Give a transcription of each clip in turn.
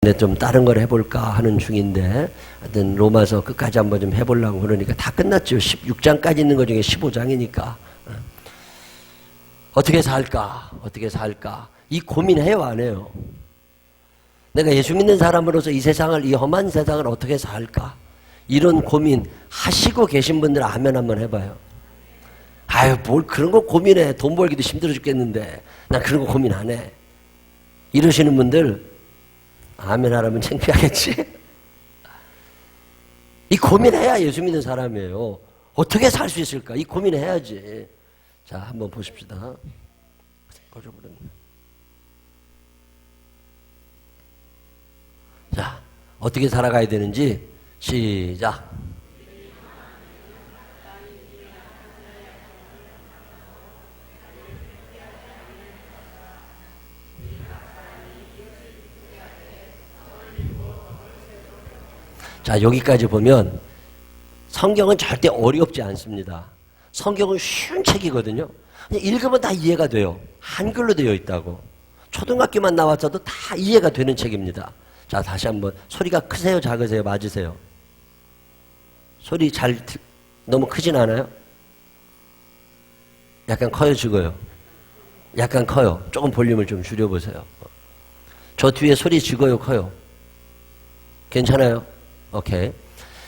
근데 좀 다른 걸 해볼까 하는 중인데 하여튼 로마서 끝까지 한번 좀 해보려고 그러니까 다 끝났죠. 16장까지 있는 것 중에 15장이니까 어떻게 살까? 어떻게 살까? 이 고민해요, 안 해요? 내가 예수 믿는 사람으로서 이 세상을, 이 험한 세상을 어떻게 살까? 이런 고민 하시고 계신 분들 아멘 한번 해봐요. 아유, 뭘 그런 거 고민해. 돈 벌기도 힘들어 죽겠는데 난 그런 거 고민 안 해. 이러시는 분들 아멘 하라면 창피하겠지? 이 고민해야 예수 믿는 사람이에요. 어떻게 살 수 있을까? 이 고민해야지. 자, 한번 보십시다. 꺼져버렸네. 자, 어떻게 살아가야 되는지 시작. 자, 여기까지 보면 성경은 절대 어렵지 않습니다. 성경은 쉬운 책이거든요. 그냥 읽으면 다 이해가 돼요. 한글로 되어 있다고. 초등학교만 나왔어도 다 이해가 되는 책입니다. 자, 다시 한번 소리가 크세요, 작으세요, 맞으세요? 소리 너무 크진 않아요? 약간 커요, 죽어요? 약간 커요. 조금 볼륨을 좀 줄여보세요. 저 뒤에 소리 죽어요, 커요? 괜찮아요? 오케이.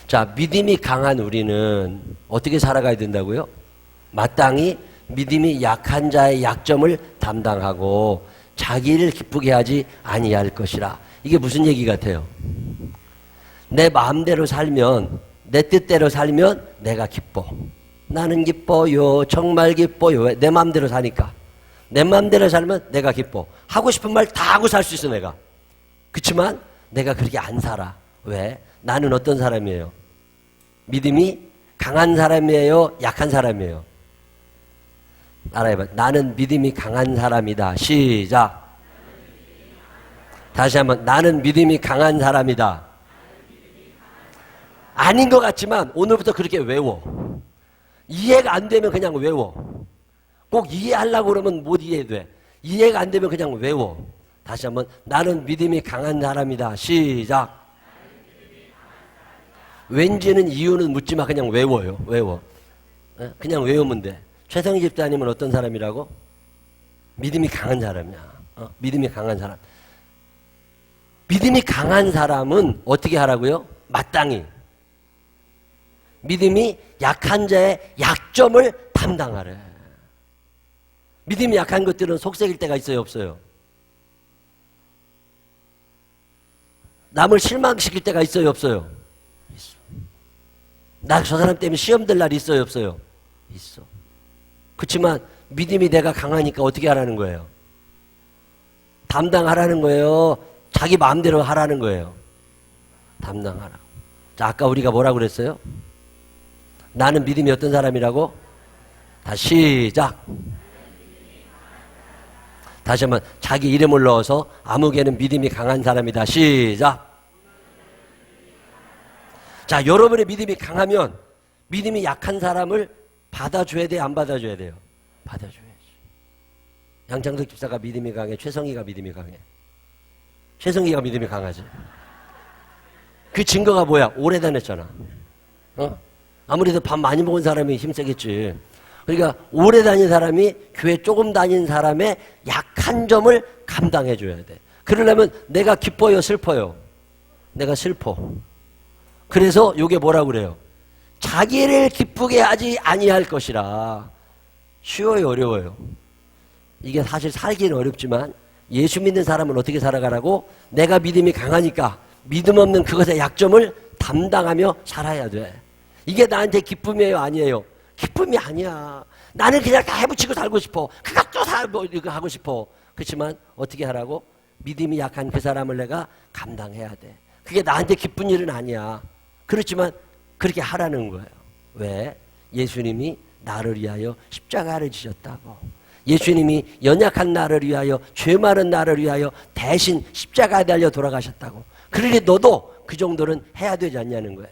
자, 믿음이 강한 우리는 어떻게 살아가야 된다고요? 마땅히 믿음이 약한 자의 약점을 담당하고 자기를 기쁘게 하지 아니할 것이라. 이게 무슨 얘기 같아요? 내 마음대로 살면, 내 뜻대로 살면 내가 기뻐. 나는 기뻐요. 정말 기뻐요. 내 마음대로 사니까. 내 마음대로 살면 내가 기뻐. 하고 싶은 말 다 하고 살 수 있어, 내가. 그렇지만 내가 그렇게 안 살아. 왜? 나는 어떤 사람이에요? 믿음이 강한 사람이에요? 약한 사람이에요? 따라해봐. 나는 믿음이 강한 사람이다. 시작. 다시 한번. 나는 믿음이 강한 사람이다. 아닌 것 같지만 오늘부터 그렇게 외워. 이해가 안 되면 그냥 외워. 꼭 이해하려고 그러면 못 이해돼. 이해가 안 되면 그냥 외워. 다시 한번. 나는 믿음이 강한 사람이다. 시작. 왠지는 이유는 묻지 마. 그냥 외워요. 외워. 그냥 외우면 돼. 최성희 집사님은 어떤 사람이라고? 믿음이 강한 사람이야. 믿음이 강한 사람. 믿음이 강한 사람은 어떻게 하라고요? 마땅히. 믿음이 약한 자의 약점을 담당하래. 믿음이 약한 것들은 속색일 때가 있어요, 없어요? 남을 실망시킬 때가 있어요, 없어요? 있어. 나 저 사람 때문에 시험 될 날 있어요, 없어요? 있어. 그렇지만 믿음이 내가 강하니까 어떻게 하라는 거예요? 담당하라는 거예요? 자기 마음대로 하라는 거예요? 담당하라. 자, 아까 우리가 뭐라고 그랬어요? 나는 믿음이 어떤 사람이라고? 다시 시작. 다시 한번 자기 이름을 넣어서 아무개는 믿음이 강한 사람이다. 시작. 자, 여러분의 믿음이 강하면 믿음이 약한 사람을 받아줘야 돼요? 안 받아줘야 돼요? 받아줘야지. 양창석 집사가 믿음이 강해? 최성희가 믿음이 강해? 최성희가 믿음이 강하지. 그 증거가 뭐야? 오래 다녔잖아. 아무래도 밥 많이 먹은 사람이 힘세겠지. 그러니까 오래 다닌 사람이 교회 조금 다닌 사람의 약한 점을 감당해 줘야 돼. 그러려면 내가 기뻐요, 슬퍼요? 내가 슬퍼. 그래서 이게 뭐라고 그래요? 자기를 기쁘게 하지 아니할 것이라. 쉬워요, 어려워요? 이게 사실 살기는 어렵지만 예수 믿는 사람은 어떻게 살아가라고? 내가 믿음이 강하니까 믿음 없는 그것의 약점을 담당하며 살아야 돼. 이게 나한테 기쁨이에요, 아니에요? 기쁨이 아니야. 나는 그냥 다 해붙이고 살고 싶어. 그것도 다 이거 하고 싶어. 그렇지만 어떻게 하라고? 믿음이 약한 그 사람을 내가 감당해야 돼. 그게 나한테 기쁜 일은 아니야. 그렇지만 그렇게 하라는 거예요. 왜? 예수님이 나를 위하여 십자가를 지셨다고. 예수님이 연약한 나를 위하여, 죄 많은 나를 위하여 대신 십자가에 달려 돌아가셨다고. 그러니 너도 그 정도는 해야 되지 않냐는 거예요.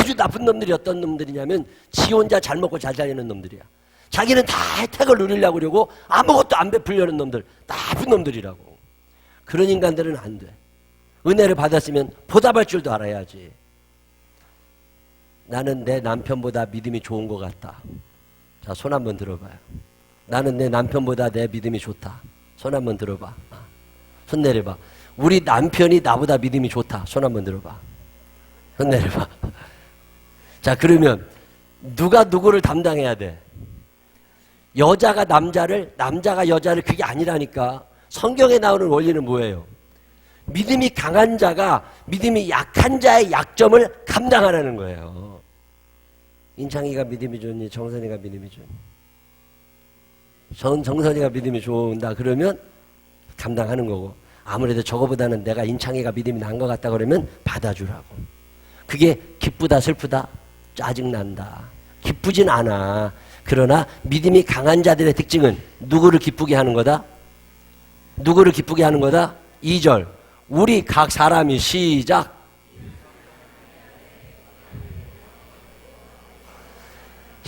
아주 나쁜 놈들이 어떤 놈들이냐면 지 혼자 잘 먹고 잘 살리는 놈들이야. 자기는 다 혜택을 누리려고 그러고 아무것도 안 베풀려는 놈들. 나쁜 놈들이라고. 그런 인간들은 안 돼. 은혜를 받았으면 보답할 줄도 알아야지. 나는 내 남편보다 믿음이 좋은 것 같다. 자, 손 한번 들어봐요. 나는 내 남편보다 내 믿음이 좋다. 손 한번 들어봐. 손 내려봐. 우리 남편이 나보다 믿음이 좋다. 손 한번 들어봐. 손 내려봐. 자, 그러면 누가 누구를 담당해야 돼? 여자가 남자를, 남자가 여자를, 그게 아니라니까. 성경에 나오는 원리는 뭐예요? 믿음이 강한 자가 믿음이 약한 자의 약점을 감당하라는 거예요. 인창이가 믿음이 좋니? 정선이가 믿음이 좋니? 정선이가 믿음이 좋은다 그러면 감당하는 거고, 아무래도 저거보다는 내가 인창이가 믿음이 난 것 같다 그러면 받아주라고. 그게 기쁘다 슬프다? 짜증난다. 기쁘진 않아. 그러나 믿음이 강한 자들의 특징은 누구를 기쁘게 하는 거다? 누구를 기쁘게 하는 거다? 2절. 우리 각 사람이 시작.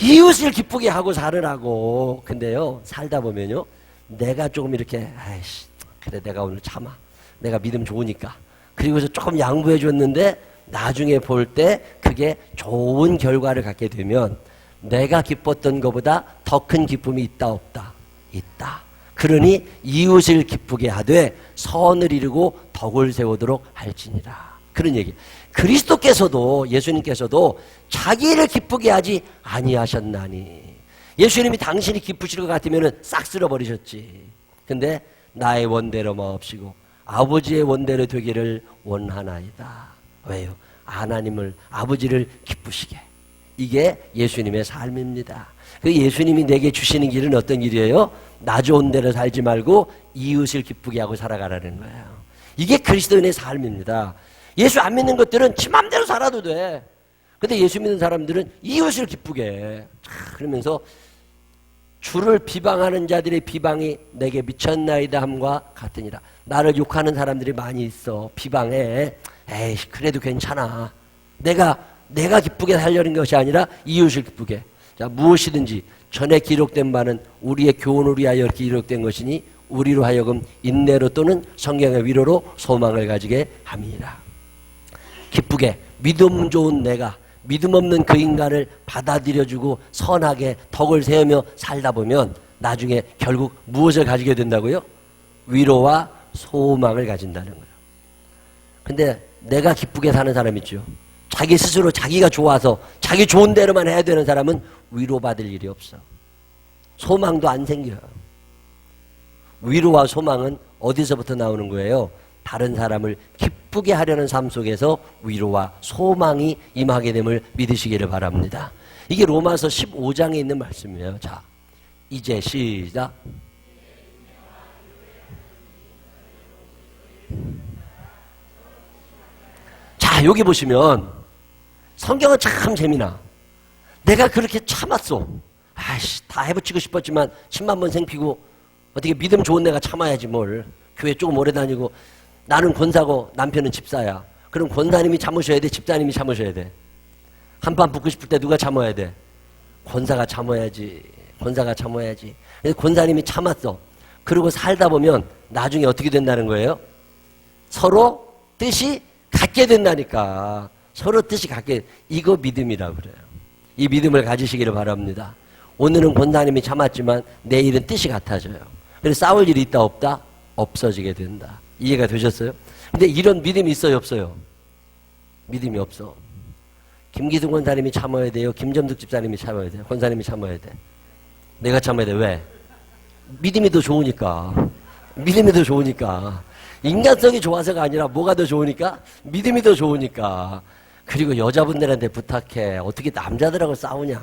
이웃을 기쁘게 하고 살으라고. 근데요, 살다 보면요, 내가 조금 이렇게, 아이씨, 그래, 내가 오늘 참아. 내가 믿음 좋으니까. 그리고서 조금 양보해 줬는데, 나중에 볼 때 그게 좋은 결과를 갖게 되면, 내가 기뻤던 것보다 더 큰 기쁨이 있다, 없다? 있다. 그러니 이웃을 기쁘게 하되 선을 이루고 덕을 세우도록 할지니라. 그런 얘기. 그리스도께서도, 예수님께서도 자기를 기쁘게 하지 아니하셨나니. 예수님이 당신이 기쁘실 것 같으면 싹 쓸어버리셨지. 근데 나의 원대로 마옵시고 아버지의 원대로 되기를 원하나이다. 왜요? 하나님을, 아버지를 기쁘시게. 이게 예수님의 삶입니다. 그 예수님이 내게 주시는 길은 어떤 길이에요? 나 좋은 대로 살지 말고 이웃을 기쁘게 하고 살아가라는 거예요. 이게 그리스도인의 삶입니다. 예수 안 믿는 것들은 지 맘대로 살아도 돼. 근데 예수 믿는 사람들은 이웃을 기쁘게 해. 그러면서 주를 비방하는 자들의 비방이 내게 미쳤나이다 함과 같으니라. 나를 욕하는 사람들이 많이 있어. 비방해. 에이, 그래도 괜찮아. 내가 기쁘게 살려는 것이 아니라 이웃을 기쁘게. 자, 무엇이든지 전에 기록된 바는 우리의 교훈을 위하여 기록된 것이니 우리로 하여금 인내로 또는 성경의 위로로 소망을 가지게 함이니라. 기쁘게 믿음 좋은 내가 믿음 없는 그 인간을 받아들여주고 선하게 덕을 세우며 살다 보면 나중에 결국 무엇을 가지게 된다고요? 위로와 소망을 가진다는 거예요. 근데 내가 기쁘게 사는 사람 있죠. 자기 스스로 자기가 좋아서 자기 좋은 대로만 해야 되는 사람은 위로받을 일이 없어. 소망도 안 생겨요. 위로와 소망은 어디서부터 나오는 거예요? 다른 사람을 기쁘게 하려는 삶 속에서 위로와 소망이 임하게 됨을 믿으시기를 바랍니다. 이게 로마서 15장에 있는 말씀이에요. 자, 이제 시작. 자, 여기 보시면 성경은 참 재미나. 내가 그렇게 참았어. 아이씨, 다 해붙이고 싶었지만 10만 번 생피고 어떻게 믿음 좋은 내가 참아야지 뭘. 교회 조금 오래 다니고 나는 권사고 남편은 집사야. 그럼 권사님이 참으셔야 돼? 집사님이 참으셔야 돼? 한판 붙고 싶을 때 누가 참아야 돼? 권사가 참아야지. 권사가 참아야지. 권사님이 참았어. 그러고 살다 보면 나중에 어떻게 된다는 거예요? 서로 뜻이 같게 된다니까. 서로 뜻이 같게. 이거 믿음이라고 그래요. 이 믿음을 가지시기를 바랍니다. 오늘은 권사님이 참았지만 내일은 뜻이 같아져요. 그래서 싸울 일이 있다 없다? 없어지게 된다. 이해가 되셨어요? 근데 이런 믿음이 있어요 없어요? 믿음이 없어. 김기승 권사님이 참아야 돼요? 김점득 집사님이 참아야 돼요? 권사님이 참아야 돼? 내가 참아야 돼. 왜? 믿음이 더 좋으니까. 믿음이 더 좋으니까. 인간성이 좋아서가 아니라 뭐가 더 좋으니까? 믿음이 더 좋으니까. 그리고 여자분들한테 부탁해. 어떻게 남자들하고 싸우냐.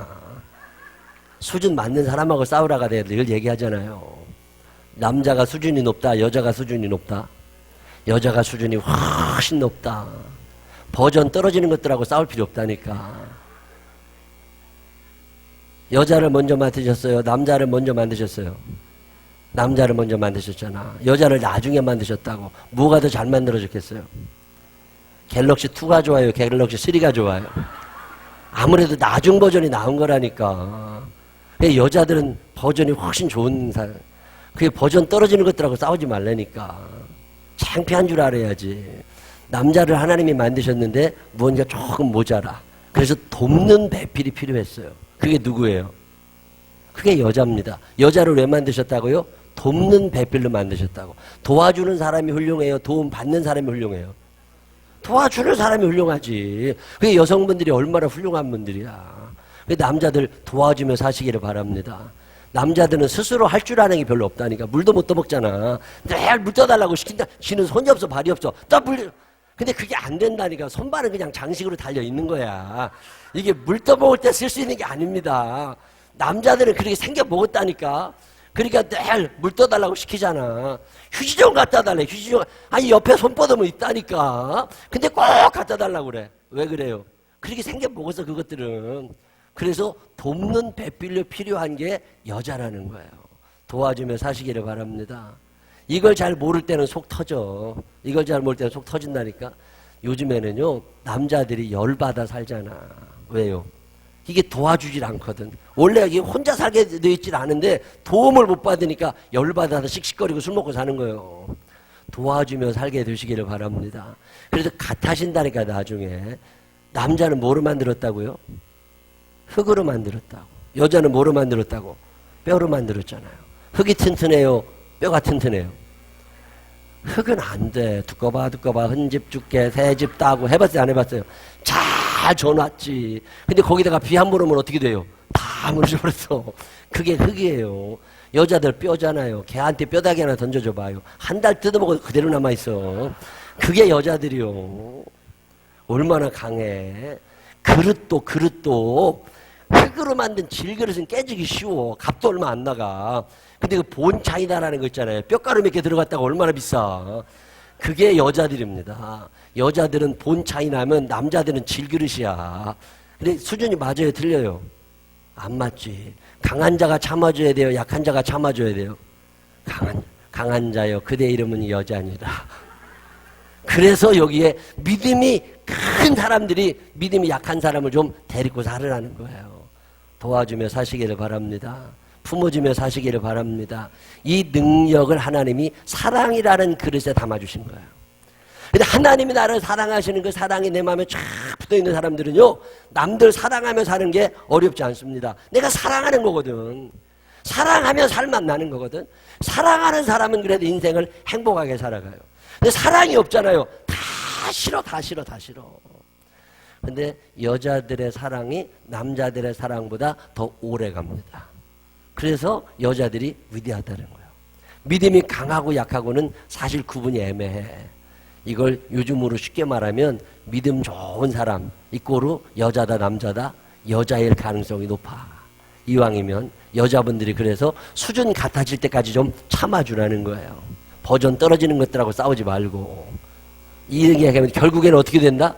수준 맞는 사람하고 싸우라가 내가 늘 얘기하잖아요. 남자가 수준이 높다, 여자가 수준이 높다. 여자가 수준이 훨씬 높다. 버전 떨어지는 것들하고 싸울 필요 없다니까. 여자를 먼저 만드셨어요? 남자를 먼저 만드셨어요? 남자를 먼저 만드셨잖아. 여자를 나중에 만드셨다고. 뭐가 더 잘 만들어졌겠어요? 갤럭시 2가 좋아요? 갤럭시 3가 좋아요? 아무래도 나중 버전이 나온 거라니까. 여자들은 버전이 훨씬 좋은 사람. 그게 버전 떨어지는 것들하고 싸우지 말라니까. 창피한 줄 알아야지. 남자를 하나님이 만드셨는데 무언가 조금 모자라. 그래서 돕는 배필이 필요했어요. 그게 누구예요? 그게 여자입니다. 여자를 왜 만드셨다고요? 돕는 배필로 만드셨다고. 도와주는 사람이 훌륭해요? 도움 받는 사람이 훌륭해요? 도와주는 사람이 훌륭하지. 그게 여성분들이 얼마나 훌륭한 분들이야. 남자들 도와주며 사시기를 바랍니다. 남자들은 스스로 할 줄 아는 게 별로 없다니까. 물도 못 떠먹잖아. 늘 물 떠달라고 시킨다. 지는 손이 없어 발이 없어. 근데 그게 안 된다니까. 손발은 그냥 장식으로 달려 있는 거야. 이게 물 떠먹을 때 쓸 수 있는 게 아닙니다. 남자들은 그렇게 생겨 먹었다니까. 그러니까 늘 물 떠달라고 시키잖아. 휴지 좀 갖다 달래. 휴지 좀. 아니 옆에 손 뻗으면 있다니까. 근데 꼭 갖다 달라고 그래. 왜 그래요? 그렇게 생겨 먹어서 그것들은. 그래서 돕는 배필로 필요한 게 여자라는 거예요. 도와주며 사시기를 바랍니다. 이걸 잘 모를 때는 속 터져. 이걸 잘 모를 때는 속 터진다니까. 요즘에는요 남자들이 열받아 살잖아. 왜요? 이게 도와주질 않거든. 원래 이게 혼자 살게 돼 있질 않은데 도움을 못 받으니까 열받아서 씩씩거리고 술 먹고 사는 거예요. 도와주며 살게 되시기를 바랍니다. 그래서 같아진다니까. 나중에 남자는 뭐로 만들었다고요? 흙으로 만들었다고. 여자는 뭐로 만들었다고? 뼈로 만들었잖아요. 흙이 튼튼해요? 뼈가 튼튼해요? 흙은 안 돼. 두꺼봐 흠집 죽게 새집 따고. 해봤어요 안 해봤어요? 잘 줘놨지. 근데 거기다가 비 한 번 오면 어떻게 돼요? 다 무너져버렸어. 그게 흙이에요. 여자들 뼈잖아요. 걔한테 뼈다귀 하나 던져줘 봐요. 한 달 뜯어먹어도 그대로 남아있어. 그게 여자들이요. 얼마나 강해. 그릇도 흙으로 만든 질그릇은 깨지기 쉬워. 값도 얼마 안 나가. 근데 그 본차이나라는 거 있잖아요. 뼈가루 몇 개 들어갔다가 얼마나 비싸. 그게 여자들입니다. 여자들은 본차이나면 남자들은 질그릇이야. 근데 수준이 맞아요 틀려요? 안 맞지. 강한 자가 참아줘야 돼요? 약한 자가 참아줘야 돼요? 강한 자요. 그대 이름은 여자니라. 그래서 여기에 믿음이 큰 사람들이 믿음이 약한 사람을 좀 데리고 살으라는 거예요. 도와주며 사시기를 바랍니다. 품어주며 사시기를 바랍니다. 이 능력을 하나님이 사랑이라는 그릇에 담아주신 거예요. 근데 하나님이 나를 사랑하시는 그 사랑이 내 마음에 쫙 붙어있는 사람들은요 남들 사랑하며 사는 게 어렵지 않습니다. 내가 사랑하는 거거든. 사랑하며 살만 나는 거거든. 사랑하는 사람은 그래도 인생을 행복하게 살아가요. 근데 사랑이 없잖아요. 다 싫어. 근데 여자들의 사랑이 남자들의 사랑보다 더 오래 갑니다. 그래서 여자들이 위대하다는 거예요. 믿음이 강하고 약하고는 사실 구분이 애매해. 이걸 요즘으로 쉽게 말하면 믿음 좋은 사람 이꼬르 여자다 남자다 여자일 가능성이 높아. 이왕이면 여자분들이 그래서 수준 같아질 때까지 좀 참아주라는 거예요. 버전 떨어지는 것들하고 싸우지 말고. 이렇게 얘기하면 결국에는 어떻게 된다?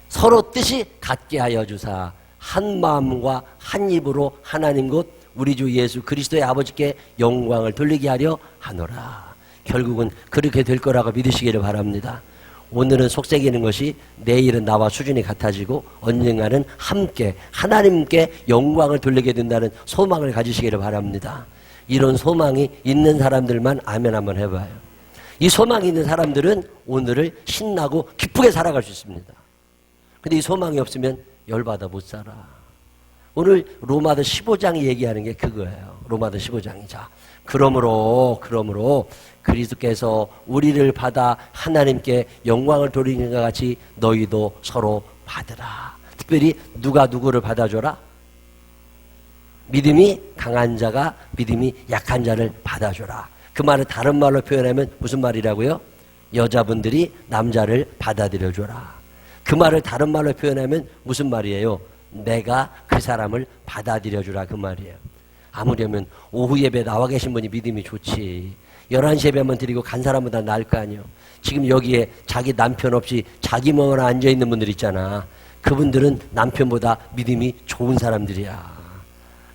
서로 뜻이 같게 하여 주사 한 마음과 한 입으로 하나님 곧 우리 주 예수 그리스도의 아버지께 영광을 돌리게 하려 하노라. 결국은 그렇게 될 거라고 믿으시기를 바랍니다. 오늘은 속삭이는 것이 내일은 나와 수준이 같아지고 언젠가는 함께 하나님께 영광을 돌리게 된다는 소망을 가지시기를 바랍니다. 이런 소망이 있는 사람들만 아멘 한번 해봐요. 이 소망이 있는 사람들은 오늘을 신나고 기쁘게 살아갈 수 있습니다. 근데 이 소망이 없으면 열받아 못 살아. 오늘 로마서 15장이 얘기하는 게 그거예요. 로마서 15장이. 자, 그러므로 그리스도께서 우리를 받아 하나님께 영광을 돌리는 것 같이 너희도 서로 받으라. 특별히 누가 누구를 받아줘라? 믿음이 강한 자가 믿음이 약한 자를 받아줘라. 그 말을 다른 말로 표현하면 무슨 말이라고요? 여자분들이 남자를 받아들여줘라. 그 말을 다른 말로 표현하면 무슨 말이에요? 내가 그 사람을 받아들여주라 그 말이에요. 아무려면 오후 예배 나와 계신 분이 믿음이 좋지. 11시 예배 한번 드리고 간 사람보다 나을 거 아니에요. 지금 여기에 자기 남편 없이 자기 몸만 앉아있는 분들 있잖아. 그분들은 남편보다 믿음이 좋은 사람들이야.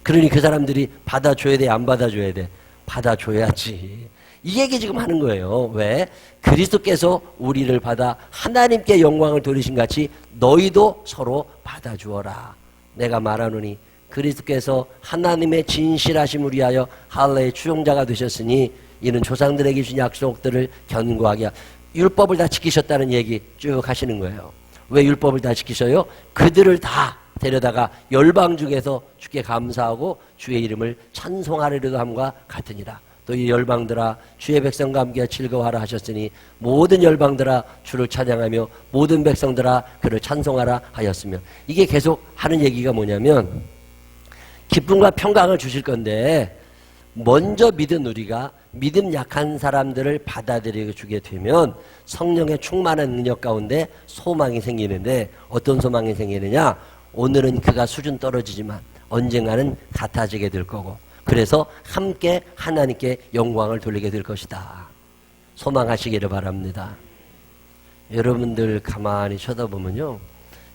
그러니 그 사람들이 받아줘야 돼 안 받아줘야 돼? 받아줘야지. 이 얘기 지금 하는 거예요. 왜? 그리스도께서 우리를 받아 하나님께 영광을 돌리신 같이 너희도 서로 받아주어라. 내가 말하노니 그리스도께서 하나님의 진실하심을 위하여 할례의 추종자가 되셨으니 이는 조상들에게 주신 약속들을 견고하게 율법을 다 지키셨다는 얘기 쭉 하시는 거예요. 왜 율법을 다 지키셔요? 그들을 다 데려다가 열방 중에서 주께 감사하고 주의 이름을 찬송하리로도 함과 같으니라. 또 이 열방들아 주의 백성과 함께 즐거워하라 하셨으니 모든 열방들아 주를 찬양하며 모든 백성들아 그를 찬송하라 하였으며, 이게 계속 하는 얘기가 뭐냐면 기쁨과 평강을 주실 건데 먼저 믿은 우리가 믿음 약한 사람들을 받아들여 주게 되면 성령의 충만한 능력 가운데 소망이 생기는데, 어떤 소망이 생기느냐? 오늘은 그가 수준 떨어지지만 언젠가는 같아지게 될 거고, 그래서 함께 하나님께 영광을 돌리게 될 것이다. 소망하시기를 바랍니다. 여러분들 가만히 쳐다보면요,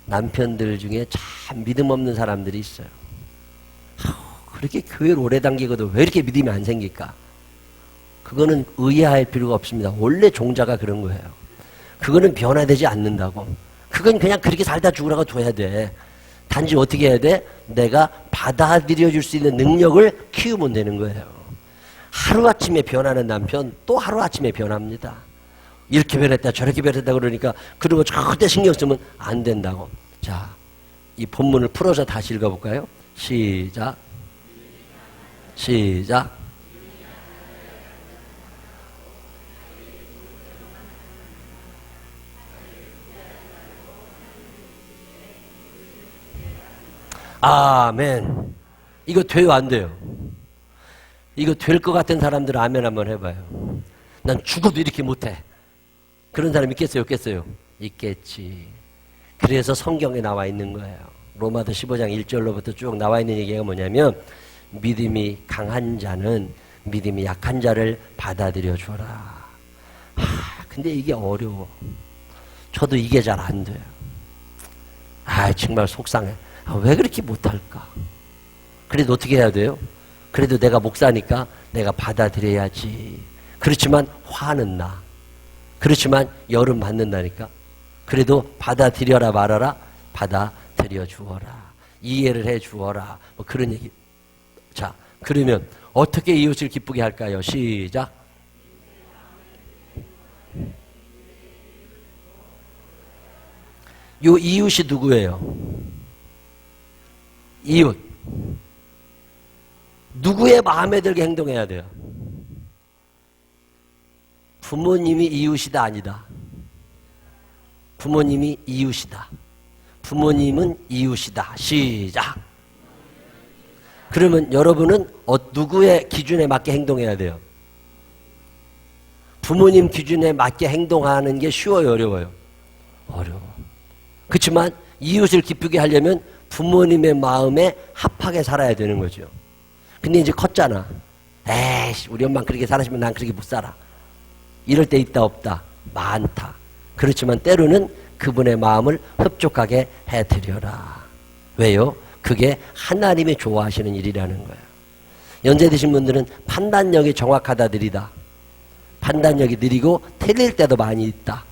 남편들 중에 참 믿음 없는 사람들이 있어요. 그렇게 교회를 오래 당기고도 왜 이렇게 믿음이 안 생길까? 그거는 의아할 필요가 없습니다. 원래 종자가 그런 거예요. 그거는 변화되지 않는다고. 그건 그냥 그렇게 살다 죽으라고 둬야 돼. 단지 어떻게 해야 돼? 내가 받아들여 줄 수 있는 능력을 키우면 되는 거예요. 하루아침에 변하는 남편 또 하루아침에 변합니다. 이렇게 변했다 저렇게 변했다 그러니까 그런 거 절대 신경 쓰면 안 된다고. 자, 이 본문을 풀어서 다시 읽어볼까요? 시작. 아멘. 이거 돼요, 안 돼요? 이거 될 것 같은 사람들 아멘 한번 해봐요. 난 죽어도 이렇게 못해. 그런 사람 있겠어요, 없겠어요? 있겠지. 그래서 성경에 나와 있는 거예요. 로마서 15장 1절로부터 쭉 나와 있는 얘기가 뭐냐면 믿음이 강한 자는 믿음이 약한 자를 받아들여 줘라. 근데 이게 어려워. 저도 이게 잘 안 돼요. 정말 속상해. 왜 그렇게 못할까? 그래도 어떻게 해야 돼요? 그래도 내가 목사니까 내가 받아들여야지. 그렇지만 화는 나. 그렇지만 열은 받는다니까. 그래도 받아들여라 말아라. 받아들여 주어라. 이해를 해 주어라. 뭐 그런 얘기. 자, 그러면 어떻게 이웃을 기쁘게 할까요? 시작. 요 이웃이 누구예요? 이웃. 누구의 마음에 들게 행동해야 돼요? 부모님이 이웃이다, 아니다? 부모님이 이웃이다. 부모님은 이웃이다. 시작. 그러면 여러분은 누구의 기준에 맞게 행동해야 돼요? 부모님 기준에 맞게 행동하는 게 쉬워요, 어려워요? 어려워. 그렇지만 이웃을 기쁘게 하려면 부모님의 마음에 합하게 살아야 되는 거죠. 근데 이제 컸잖아. 에이씨, 우리 엄마는 그렇게 살았으면 난 그렇게 못 살아. 이럴 때 있다 없다? 많다. 그렇지만 때로는 그분의 마음을 흡족하게 해드려라. 왜요? 그게 하나님이 좋아하시는 일이라는 거예요. 연세 드신 분들은 판단력이 정확하다 느리다. 판단력이 느리고 틀릴 때도 많이 있다.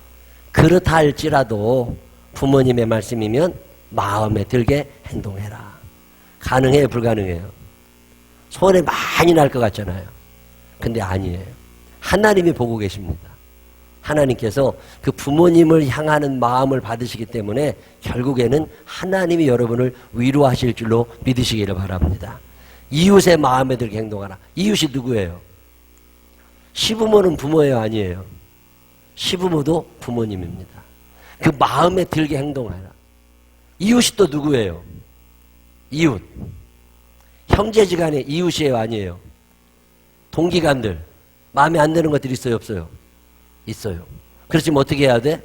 그렇다 할지라도 부모님의 말씀이면 마음에 들게 행동해라. 가능해요? 불가능해요? 손해 많이 날 것 같잖아요. 근데 아니에요. 하나님이 보고 계십니다. 하나님께서 그 부모님을 향하는 마음을 받으시기 때문에 결국에는 하나님이 여러분을 위로하실 줄로 믿으시기를 바랍니다. 이웃의 마음에 들게 행동하라. 이웃이 누구예요? 시부모는 부모예요, 아니에요? 시부모도 부모님입니다. 그 마음에 들게 행동하라. 이웃이 또 누구예요? 이웃. 형제지간에 이웃이에요, 아니에요? 동기간들. 마음에 안 드는 것들이 있어요, 없어요? 있어요. 그렇지만 어떻게 해야 돼?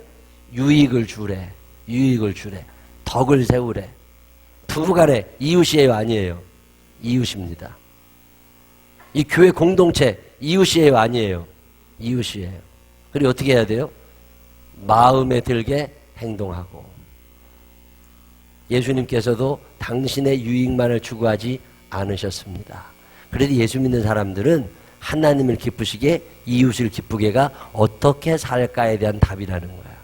유익을 주래. 유익을 주래. 덕을 세우래. 부부간에 이웃이에요, 아니에요? 이웃입니다. 이 교회 공동체 이웃이에요, 아니에요? 이웃이에요. 그리고 어떻게 해야 돼요? 마음에 들게 행동하고. 예수님께서도 당신의 유익만을 추구하지 않으셨습니다. 그래도 예수 믿는 사람들은 하나님을 기쁘시게 이웃을 기쁘게가 어떻게 살까에 대한 답이라는 거야.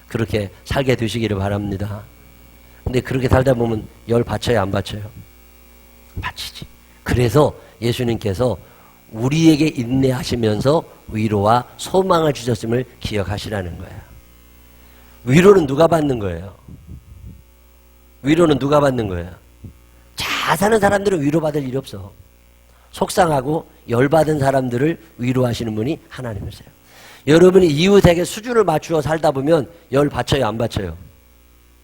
그렇게 살게 되시기를 바랍니다. 근데 그렇게 살다 보면 열 받쳐요, 안 받쳐요? 받치지. 그래서 예수님께서 우리에게 인내하시면서 위로와 소망을 주셨음을 기억하시라는 거예요. 위로는 누가 받는 거예요? 위로는 누가 받는 거예요? 잘 사는 사람들은 위로받을 일이 없어. 속상하고 열받은 사람들을 위로하시는 분이 하나님이세요. 여러분이 이웃에게 수준을 맞추어 살다 보면 열 받쳐요, 안 받쳐요?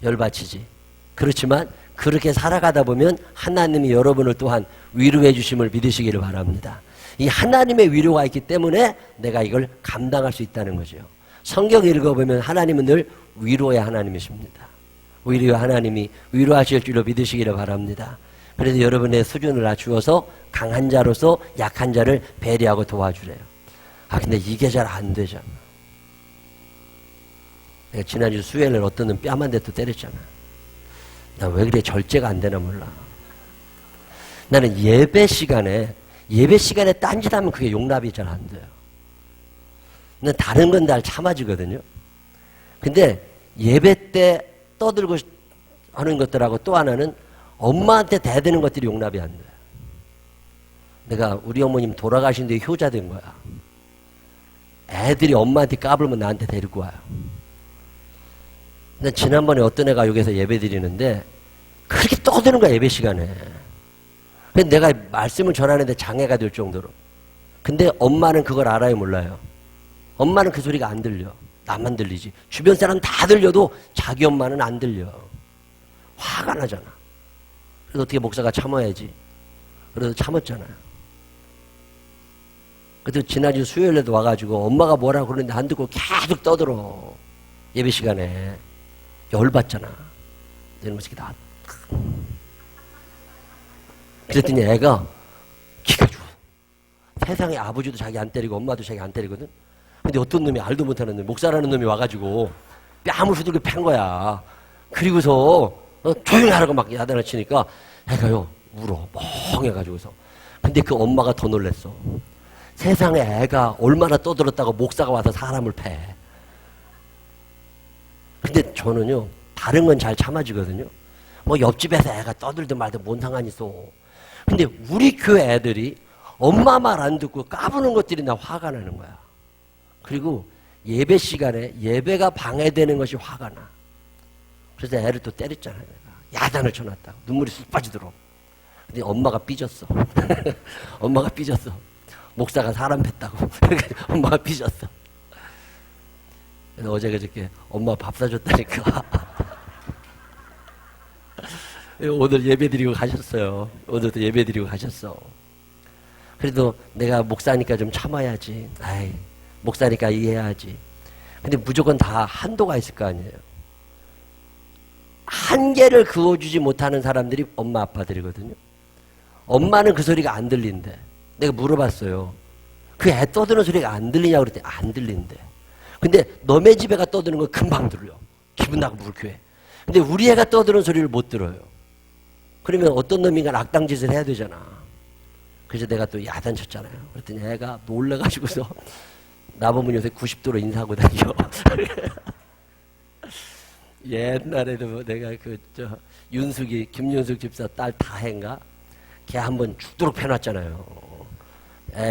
열 받치지. 그렇지만 그렇게 살아가다 보면 하나님이 여러분을 또한 위로해 주심을 믿으시기를 바랍니다. 이 하나님의 위로가 있기 때문에 내가 이걸 감당할 수 있다는 거죠. 성경 읽어보면 하나님은 늘 위로의 하나님이십니다. 위로의 하나님이 위로하실 줄로 믿으시기를 바랍니다. 그래서 여러분의 수준을 낮추어서 강한 자로서 약한 자를 배려하고 도와주래요. 아, 근데 이게 잘 안 되잖아. 내가 지난주 수요일날 어떤 놈 뺨 한 대 또 때렸잖아. 나 왜 그래 절제가 안 되나 몰라. 나는 예배 시간에 딴짓하면 그게 용납이 잘 안 돼요. 난 다른 건 잘 참아지거든요. 근데 예배 때 떠들고 하는 것들하고 또 하나는 엄마한테 대드는 것들이 용납이 안 돼요. 내가 우리 어머님 돌아가신 뒤에 효자 된 거야. 애들이 엄마한테 까불면 나한테 데리고 와요. 근데 지난번에 어떤 애가 여기서 예배 드리는데 그렇게 떠드는 거야, 예배 시간에. 근데 내가 말씀을 전하는데 장애가 될 정도로. 근데 엄마는 그걸 알아요, 몰라요? 엄마는 그 소리가 안 들려. 나만 들리지. 주변 사람 다 들려도 자기 엄마는 안 들려. 화가 나잖아. 그래서 어떻게 목사가 참아야지. 그래서 참았잖아요. 그래도 지난주 수요일에도 와가지고 엄마가 뭐라고 그러는데 안 듣고 계속 떠들어. 예배 시간에. 열받잖아. 이런 것이 다. 그랬더니 애가 기가 죽어. 세상에 아버지도 자기 안 때리고 엄마도 자기 안 때리거든. 근데 어떤 놈이 알도 못하는 놈, 목사라는 놈이 와가지고 뺨을 후들겨 팬 거야. 그리고서 조용히 하라고 막 야단을 치니까 애가요 울어 멍해가지고서. 근데 그 엄마가 더 놀랬어. 세상에 애가 얼마나 떠들었다고 목사가 와서 사람을 패. 근데 저는요 다른 건 잘 참아지거든요. 뭐 옆집에서 애가 떠들든 말든 뭔 상관이 있어. 근데 우리 교회 애들이 엄마 말 안 듣고 까부는 것들이 나 화가 나는 거야. 그리고 예배 시간에 예배가 방해되는 것이 화가 나. 그래서 애를 또 때렸잖아요. 야단을 쳐놨다고. 눈물이 쑥 빠지도록. 근데 엄마가 삐졌어. 엄마가 삐졌어. 목사가 사람 뺐다고. 엄마가 삐졌어. 그래서 어제 그저께 엄마 밥 사줬다니까. 오늘 예배 드리고 가셨어요. 오늘도 예배 드리고 가셨어. 그래도 내가 목사니까 좀 참아야지. 아이, 목사니까 이해해야지. 근데 무조건 다 한도가 있을 거 아니에요. 한계를 그어주지 못하는 사람들이 엄마 아빠들이거든요. 엄마는 그 소리가 안 들린대. 내가 물어봤어요. 그 애 떠드는 소리가 안 들리냐고 그랬더니 안 들린대. 근데 너네 집애가 떠드는 건 금방 들려. 기분 나고 불쾌해. 근데 우리 애가 떠드는 소리를 못 들어요. 그러면 어떤 놈인가 악당짓을 해야 되잖아. 그래서 내가 또 야단쳤잖아요. 그랬더니 애가 놀래가지고서 나보면 요새 90도로 인사하고 다녀. 옛날에도 내가 윤숙이, 김윤숙 집사 딸 다혜인가? 걔 한번 죽도록 패놨잖아요.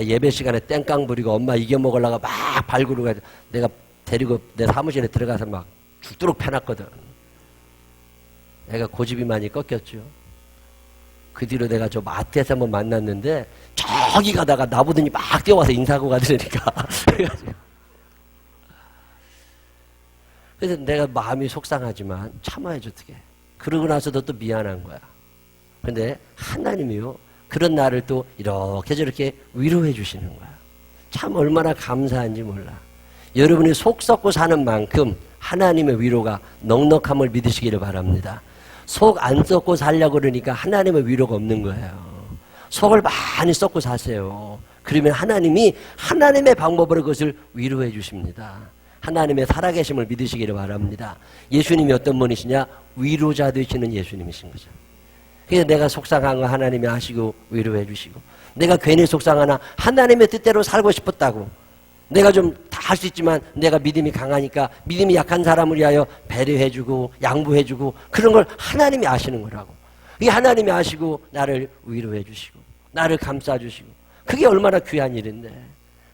예배 시간에 땡깡 부리고 엄마 이겨먹으려고 막 발구르고 가지고 내가 데리고 내 사무실에 들어가서 막 죽도록 패놨거든. 애가 고집이 많이 꺾였죠. 그 뒤로 내가 저 마트에서 한번 만났는데 저기 가다가 나보더니 막 뛰어와서 인사하고 가더라니까. 그래서 내가 마음이 속상하지만 참아야지 어떻게. 그러고 나서도 또 미안한 거야. 근데 하나님이요 그런 나를 또 이렇게 저렇게 위로해 주시는 거야. 참 얼마나 감사한지 몰라. 여러분이 속 썩고 사는 만큼 하나님의 위로가 넉넉함을 믿으시기를 바랍니다. 속 안 썩고 살려고 그러니까 하나님의 위로가 없는 거예요. 속을 많이 썩고 사세요. 그러면 하나님이 하나님의 방법으로 그것을 위로해 주십니다. 하나님의 살아계심을 믿으시기를 바랍니다. 예수님이 어떤 분이시냐? 위로자 되시는 예수님이신 거죠. 그래서 내가 속상한 거 하나님이 아시고 위로해 주시고, 내가 괜히 속상하나 하나님의 뜻대로 살고 싶었다고, 내가 좀 다 할 수 있지만 내가 믿음이 강하니까 믿음이 약한 사람을 위하여 배려해주고 양보해주고, 그런 걸 하나님이 아시는 거라고. 이 하나님이 아시고 나를 위로해 주시고 나를 감싸 주시고, 그게 얼마나 귀한 일인데.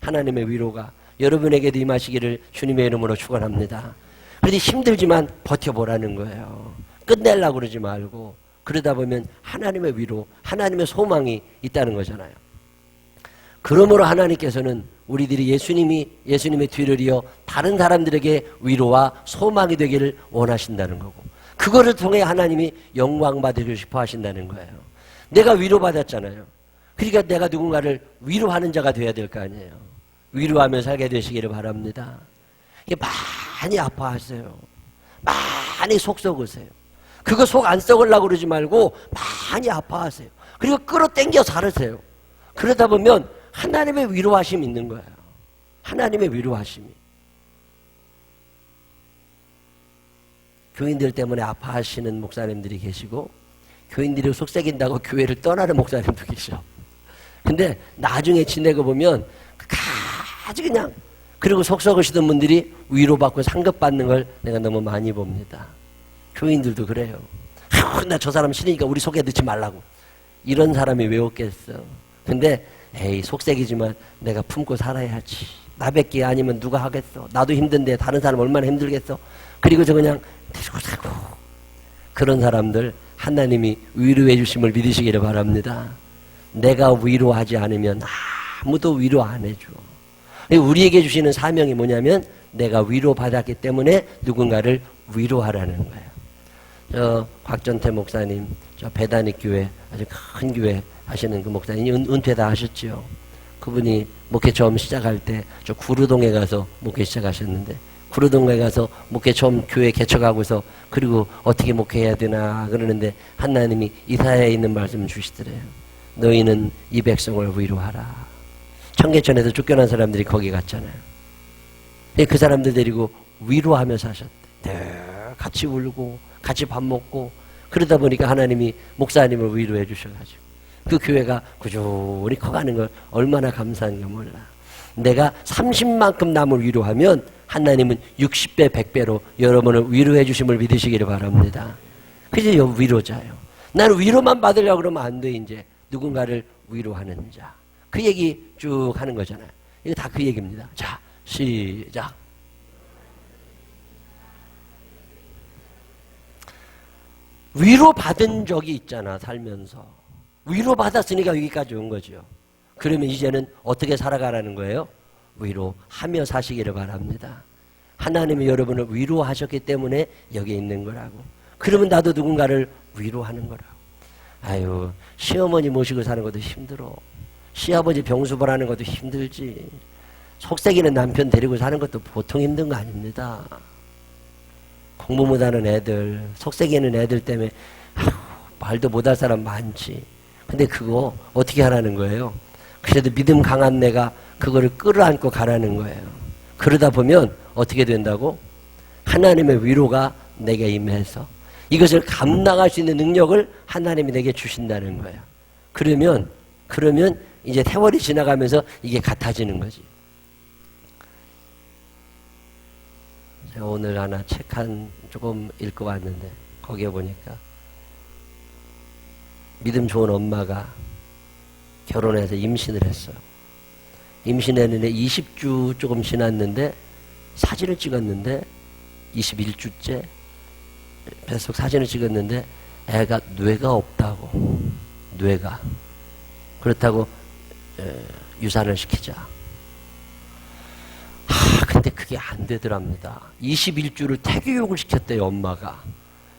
하나님의 위로가 여러분에게도 임하시기를 주님의 이름으로 축원합니다. 그런데 힘들지만 버텨보라는 거예요. 끝내려고 그러지 말고. 그러다 보면 하나님의 위로, 하나님의 소망이 있다는 거잖아요. 그러므로 하나님께서는 우리들이 예수님의 뒤를 이어 다른 사람들에게 위로와 소망이 되기를 원하신다는 거고, 그거를 통해 하나님이 영광 받으시고 싶어 하신다는 거예요. 내가 위로받았잖아요. 그러니까 내가 누군가를 위로하는 자가 되어야 될 거 아니에요. 위로하며 살게 되시기를 바랍니다. 많이 아파하세요. 많이 속 썩으세요. 그거 속 안 썩으려고 그러지 말고 많이 아파하세요. 그리고 끌어당겨 살으세요. 그러다 보면 하나님의 위로하심이 있는 거예요. 하나님의 위로하심이. 교인들 때문에 아파하시는 목사님들이 계시고, 교인들이 속썩인다고 교회를 떠나는 목사님도 계셔. 근데 나중에 지내고 보면 아주 그냥, 그리고 속 썩으시던 분들이 위로받고 상급받는 걸 내가 너무 많이 봅니다. 교인들도 그래요. 나 저 사람 싫으니까 우리 속에 넣지 말라고. 이런 사람이 왜 없겠어. 근데 에이, 속색이지만 내가 품고 살아야지. 나밖에 아니면 누가 하겠어. 나도 힘든데 다른 사람 얼마나 힘들겠어. 그리고 저 그냥 데리고 사고. 그런 사람들 하나님이 위로해 주심을 믿으시기를 바랍니다. 내가 위로하지 않으면 아무도 위로 안 해줘. 우리에게 주시는 사명이 뭐냐면 내가 위로받았기 때문에 누군가를 위로하라는 거예요. 저 곽전태 목사님, 저 배단익 교회, 아주 큰 교회 하시는 그 목사님 은퇴 다 하셨죠. 그분이 목회 처음 시작할 때 저 구루동에 가서 목회 시작하셨는데, 구루동에 가서 목회 처음 교회 개척하고서 그리고 어떻게 목회해야 되나 그러는데 하나님이 이사야에 있는 말씀 주시더래요. 너희는 이 백성을 위로하라. 청계천에서 쫓겨난 사람들이 거기 갔잖아요. 그 사람들 데리고 위로하며 사셨대. 네, 같이 울고 같이 밥 먹고 그러다 보니까 하나님이 목사님을 위로해 주셔가지고 그 교회가 꾸준히 커가는 걸 얼마나 감사한가 몰라. 내가 30만큼 남을 위로하면 하나님은 60배 100배로 여러분을 위로해 주심을 믿으시기를 바랍니다. 그게 위로자예요. 나는 위로만 받으려고 그러면 안 돼. 이제 누군가를 위로하는 자. 그 얘기 쭉 하는 거잖아요. 이거 다 그 얘기입니다. 자, 시작. 위로받은 적이 있잖아, 살면서. 위로받았으니까 여기까지 온 거죠. 그러면 이제는 어떻게 살아가라는 거예요? 위로하며 사시기를 바랍니다. 하나님이 여러분을 위로하셨기 때문에 여기 있는 거라고. 그러면 나도 누군가를 위로하는 거라고. 아유, 시어머니 모시고 사는 것도 힘들어. 시아버지 병수벌하는 것도 힘들지. 속썩이는 남편 데리고 사는 것도 보통 힘든 거 아닙니다. 공부 못하는 애들, 속썩이는 애들 때문에 말도 못할 사람 많지. 근데 그거 어떻게 하라는 거예요? 그래도 믿음 강한 내가 그거를 끌어안고 가라는 거예요. 그러다 보면 어떻게 된다고? 하나님의 위로가 내게 임해서 이것을 감당할 수 있는 능력을 하나님이 내게 주신다는 거예요. 그러면 이제 세월이 지나가면서 이게 같아지는 거지. 제가 오늘 하나 책 한 조금 읽고 왔는데 거기에 보니까 믿음 좋은 엄마가 결혼해서 임신을 했어요. 임신했는데 20주 조금 지났는데 사진을 찍었는데 21주째 뱃속 사진을 찍었는데 애가 뇌가 없다고. 뇌가. 그렇다고 유산을 시키자. 근데 그게 안 되더랍니다. 21주를 태교육을 시켰대요, 엄마가.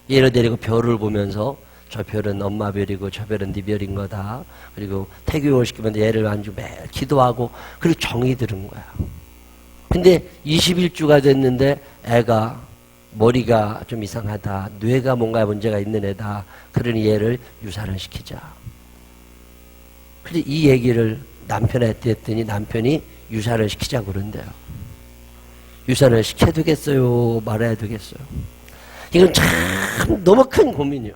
얘를 데리고 별을 보면서 저 별은 엄마 별이고 저 별은 네 별인 거다. 그리고 태교육을 시키면 얘를 안주 매일 기도하고 그리고 정이 들은 거야. 근데 21주가 됐는데 애가 머리가 좀 이상하다. 뇌가 뭔가 문제가 있는 애다. 그러니 얘를 유산을 시키자. 근데 이 얘기를 남편한테 했더니 남편이 유산을 시키자고 그런대요. 유산을 시켜야 되겠어요? 말아야 되겠어요? 이건 참 너무 큰 고민이요.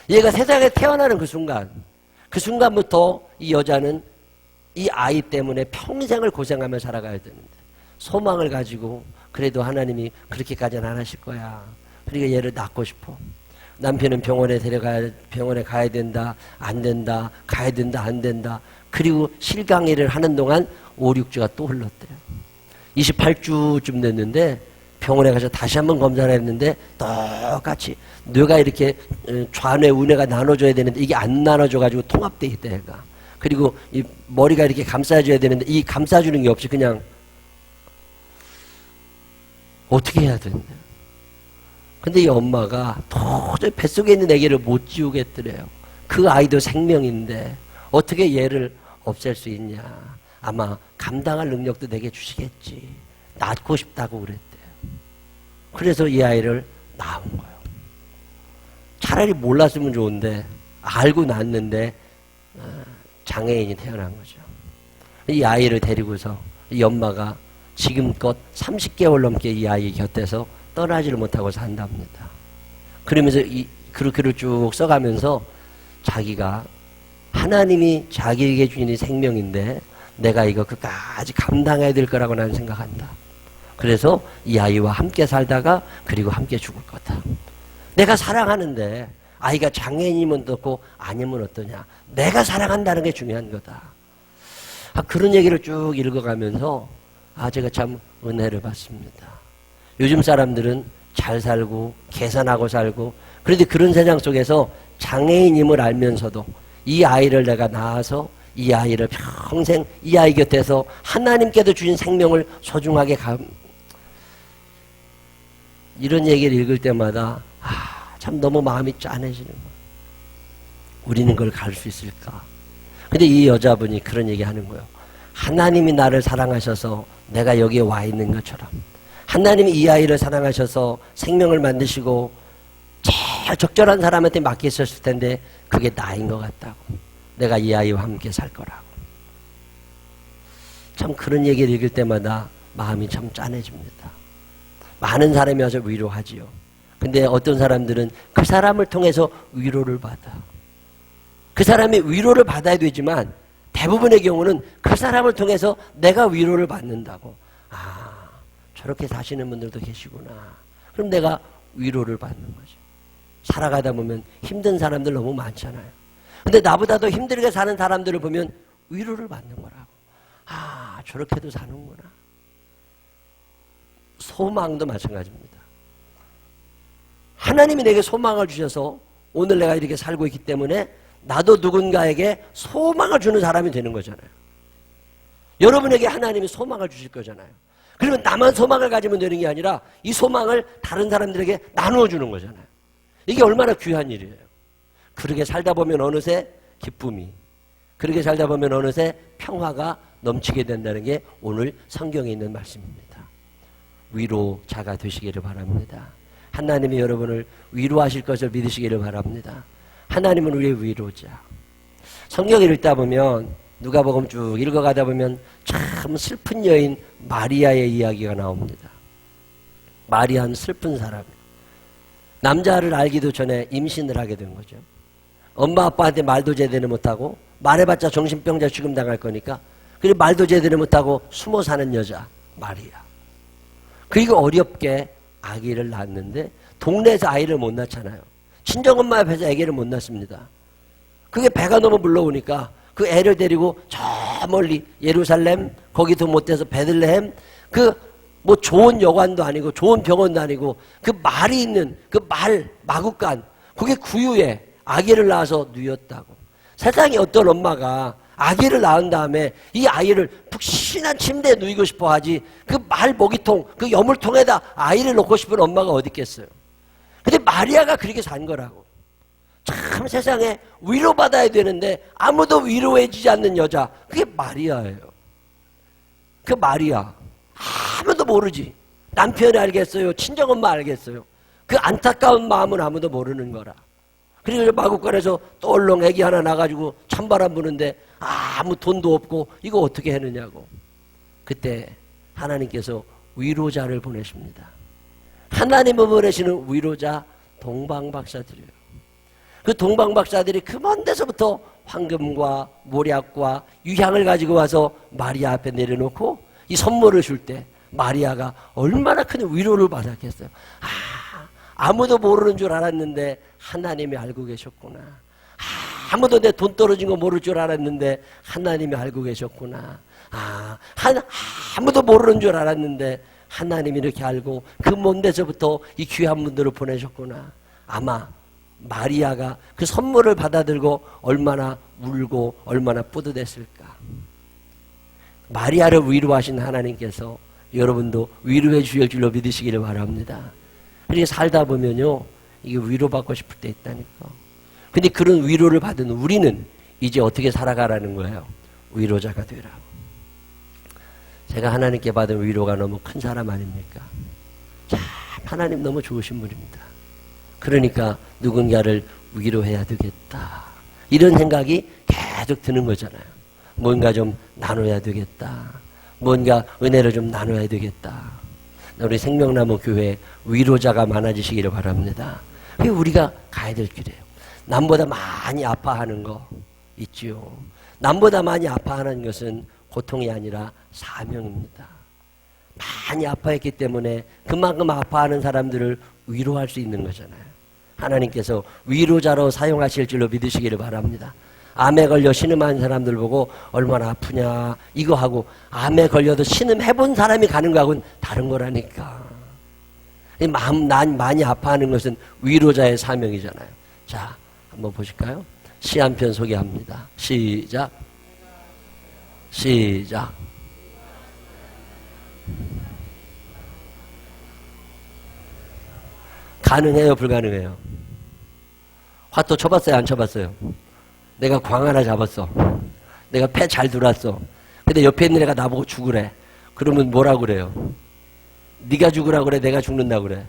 얘가 세상에 태어나는 그 순간부터 이 여자는 이 아이 때문에 평생을 고생하며 살아가야 되는데 소망을 가지고 그래도 하나님이 그렇게까지는 안 하실 거야. 그러니까 얘를 낳고 싶어. 남편은 병원에 가야 된다, 안 된다, 가야 된다, 안 된다. 그리고 실강의를 하는 동안 5, 6주가 또 흘렀대요. 28주쯤 됐는데 병원에 가서 다시 한번 검사를 했는데 똑같이 뇌가 이렇게 좌뇌, 우뇌가 나눠져야 되는데 이게 안 나눠져가지고 통합돼 있대, 얘가. 그리고 이 머리가 이렇게 감싸줘야 되는데 이 감싸주는 게 없이 그냥 어떻게 해야 되는데. 근데 이 엄마가 도저히 뱃속에 있는 아기를 못 지우겠더래요. 그 아이도 생명인데 어떻게 얘를 없앨 수 있냐. 아마 감당할 능력도 내게 주시겠지. 낳고 싶다고 그랬대요. 그래서 이 아이를 낳은 거예요. 차라리 몰랐으면 좋은데 알고 낳았는데 장애인이 태어난 거죠. 이 아이를 데리고서 이 엄마가 지금껏 30개월 넘게 이 아이 곁에서 떠나지를 못하고 산답니다. 그러면서 그 글을 쭉 써가면서 자기가 하나님이 자기에게 주신 이 생명인데 내가 이거 끝까지 감당해야 될 거라고 나는 생각한다. 그래서 이 아이와 함께 살다가 그리고 함께 죽을 거다. 내가 사랑하는데 아이가 장애인이면 어떻고 아니면 어떠냐. 내가 사랑한다는 게 중요한 거다. 그런 얘기를 쭉 읽어가면서 제가 참 은혜를 받습니다. 요즘 사람들은 잘 살고 계산하고 살고 그런데 그런 세상 속에서 장애인임을 알면서도 이 아이를 내가 낳아서 이 아이를 평생 이 아이 곁에서 하나님께서 주신 생명을 소중하게 이런 얘기를 읽을 때마다 참 너무 마음이 짠해지는 거예요. 우리는 그걸 갈 수 있을까? 근데 이 여자분이 그런 얘기 하는 거예요. 하나님이 나를 사랑하셔서 내가 여기에 와 있는 것처럼 하나님이 이 아이를 사랑하셔서 생명을 만드시고 제일 적절한 사람한테 맡기셨을 텐데 그게 나인 것 같다고. 내가 이 아이와 함께 살 거라고. 참 그런 얘기를 읽을 때마다 마음이 참 짠해집니다. 많은 사람이 와서 위로하지요. 근데 어떤 사람들은 그 사람을 통해서 위로를 받아. 그 사람이 위로를 받아야 되지만 대부분의 경우는 그 사람을 통해서 내가 위로를 받는다고. 저렇게 사시는 분들도 계시구나. 그럼 내가 위로를 받는 거죠. 살아가다 보면 힘든 사람들 너무 많잖아요. 근데 나보다 더 힘들게 사는 사람들을 보면 위로를 받는 거라고. 저렇게도 사는구나. 소망도 마찬가지입니다. 하나님이 내게 소망을 주셔서 오늘 내가 이렇게 살고 있기 때문에 나도 누군가에게 소망을 주는 사람이 되는 거잖아요. 여러분에게 하나님이 소망을 주실 거잖아요. 그러면 나만 소망을 가지면 되는 게 아니라 이 소망을 다른 사람들에게 나누어 주는 거잖아요. 이게 얼마나 귀한 일이에요. 그렇게 살다 보면 어느새 기쁨이, 그렇게 살다 보면 어느새 평화가 넘치게 된다는 게 오늘 성경에 있는 말씀입니다. 위로자가 되시기를 바랍니다. 하나님이 여러분을 위로하실 것을 믿으시기를 바랍니다. 하나님은 우리의 위로자. 성경을 읽다 보면 누가복음 쭉 읽어가다 보면 참 슬픈 여인 마리아의 이야기가 나옵니다. 마리아는 슬픈 사람이에요. 남자를 알기도 전에 임신을 하게 된 거죠. 엄마 아빠한테 말도 제대로 못하고 말해봤자 정신병자 취급 당할 거니까 그리고 말도 제대로 못하고 숨어 사는 여자 마리아. 그리고 어렵게 아기를 낳았는데 동네에서 아이를 못 낳잖아요. 친정엄마 앞에서 아기를 못 낳습니다. 그게 배가 너무 물러오니까 그 애를 데리고 저 멀리 예루살렘 거기도 못 돼서 베들레헴 뭐 좋은 여관도 아니고 좋은 병원도 아니고 그 말이 있는 그 마구간 그게 구유에 아기를 낳아서 누였다고. 세상에 어떤 엄마가 아기를 낳은 다음에 이 아이를 푹신한 침대에 누이고 싶어 하지 그 말 먹이통 그 여물통에다 아이를 놓고 싶은 엄마가 어디 있겠어요. 근데 마리아가 그렇게 산 거라고. 참 세상에 위로받아야 되는데 아무도 위로해주지 않는 여자 그게 마리아예요. 그 마리아 아무도 모르지. 남편이 알겠어요. 친정엄마 알겠어요. 그 안타까운 마음은 아무도 모르는 거라. 그리고 마구간에서 똘렁 애기 하나 나가지고 찬바람 부는데 아무 돈도 없고 이거 어떻게 했느냐고. 그때 하나님께서 위로자를 보내십니다. 하나님을 보내시는 위로자 동방박사들이에요. 그 동방박사들이 그 먼 데서부터 황금과 모략과 유향을 가지고 와서 마리아 앞에 내려놓고 이 선물을 줄 때 마리아가 얼마나 큰 위로를 받았겠어요. 아무도 모르는 줄 알았는데 하나님이 알고 계셨구나. 아무도 내 돈 떨어진 거 모를 줄 알았는데 하나님이 알고 계셨구나. 아무도 모르는 줄 알았는데 하나님이 이렇게 알고 그 먼 데서부터 이 귀한 분들을 보내셨구나. 아마 마리아가 그 선물을 받아들고 얼마나 울고 얼마나 뿌듯했을까. 마리아를 위로하신 하나님께서 여러분도 위로해 주실 줄로 믿으시기를 바랍니다. 그렇게 살다 보면요, 이게 위로받고 싶을 때 있다니까. 근데 그런 위로를 받은 우리는 이제 어떻게 살아가라는 거예요? 위로자가 되라. 제가 하나님께 받은 위로가 너무 큰 사람 아닙니까? 참 하나님 너무 좋으신 분입니다. 그러니까 누군가를 위로해야 되겠다. 이런 생각이 계속 드는 거잖아요. 뭔가 좀 나눠야 되겠다. 뭔가 은혜를 좀 나눠야 되겠다. 우리 생명나무 교회 위로자가 많아지시기를 바랍니다. 그게 우리가 가야 될 길이에요. 남보다 많이 아파하는 거 있지요. 남보다 많이 아파하는 것은 고통이 아니라 사명입니다. 많이 아파했기 때문에 그만큼 아파하는 사람들을 위로할 수 있는 거잖아요. 하나님께서 위로자로 사용하실 줄로 믿으시기를 바랍니다. 암에 걸려 신음하는 사람들 보고 얼마나 아프냐 이거 하고, 암에 걸려도 신음해본 사람이 가는 거하고는 다른 거라니까. 많이 아파하는 것은 위로자의 사명이잖아요. 자, 한번 보실까요? 시 한 편 소개합니다. 시작. 시작. 가능해요, 불가능해요? 화토 쳐봤어요, 안 쳐봤어요? 내가 광 하나 잡았어. 내가 패 잘 들어왔어. 근데 옆에 있는 애가 나보고 죽으래. 그러면 뭐라 그래요? 네가 죽으라 그래, 내가 죽는다 그래?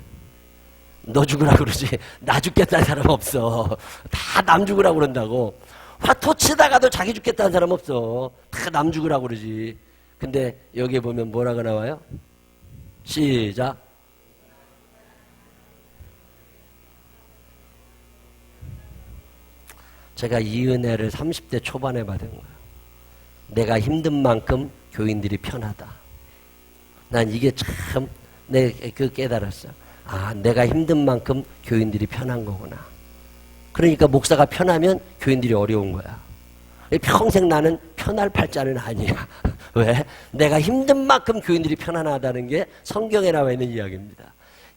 너 죽으라 그러지. 나 죽겠다는 사람 없어. 다 남 죽으라 그런다고. 화토 치다가도 자기 죽겠다는 사람 없어. 다 남 죽으라 그러지. 근데 여기에 보면 뭐라고 나와요? 시작. 제가 이 은혜를 30대 초반에 받은 거예요. 내가 힘든 만큼 교인들이 편하다. 난 이게 참 깨달았어요. 내가 힘든 만큼 교인들이 편한 거구나. 그러니까 목사가 편하면 교인들이 어려운 거야. 평생 나는 편할 팔자는 아니야. 왜? 내가 힘든 만큼 교인들이 편안하다는 게 성경에 나와 있는 이야기입니다.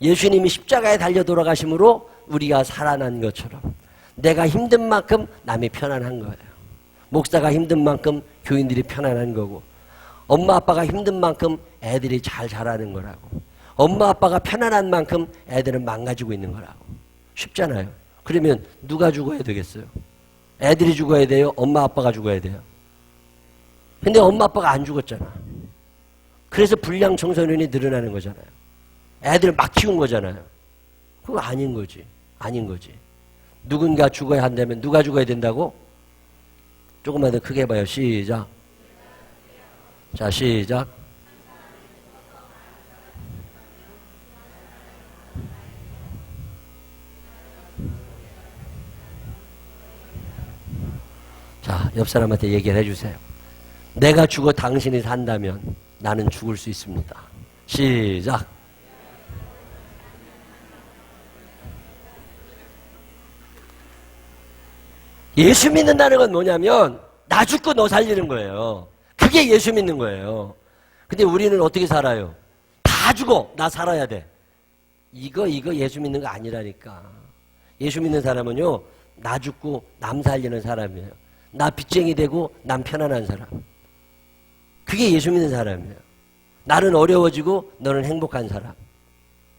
예수님이 십자가에 달려 돌아가심으로 우리가 살아난 것처럼 내가 힘든 만큼 남이 편안한 거예요. 목사가 힘든 만큼 교인들이 편안한 거고, 엄마 아빠가 힘든 만큼 애들이 잘 자라는 거라고, 엄마 아빠가 편안한 만큼 애들은 망가지고 있는 거라고. 쉽잖아요. 그러면 누가 죽어야 되겠어요? 애들이 죽어야 돼요? 엄마 아빠가 죽어야 돼요? 근데 엄마 아빠가 안 죽었잖아. 그래서 불량 청소년이 늘어나는 거잖아요. 애들 막 키운 거잖아요. 그거 아닌 거지. 아닌 거지. 누군가 죽어야 한다면 누가 죽어야 된다고? 조금만 더 크게 봐요. 시작. 자, 시작. 자, 옆 사람한테 얘기를 해주세요. 내가 죽어 당신이 산다면 나는 죽을 수 있습니다. 시작. 예수 믿는다는 건 뭐냐면 나 죽고 너 살리는 거예요. 그게 예수 믿는 거예요. 근데 우리는 어떻게 살아요? 다 죽어 나 살아야 돼. 이거 예수 믿는 거 아니라니까. 예수 믿는 사람은요, 나 죽고 남 살리는 사람이에요. 나 빚쟁이 되고 남 편안한 사람. 그게 예수 믿는 사람이에요. 나는 어려워지고 너는 행복한 사람.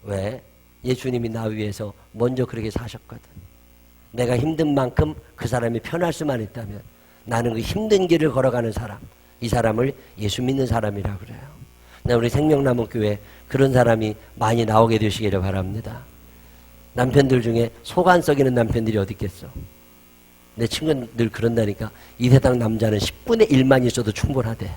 왜? 예수님이 나 위해서 먼저 그렇게 사셨거든. 내가 힘든 만큼 그 사람이 편할 수만 있다면 나는 그 힘든 길을 걸어가는 사람, 이 사람을 예수 믿는 사람이라고 그래요. 우리 생명나무 교회 그런 사람이 많이 나오게 되시기를 바랍니다. 남편들 중에 속 안 썩이는 남편들이 어디 있겠어? 내 친구는 늘 그런다니까. 이 세상 남자는 10분의 1만 있어도 충분하대.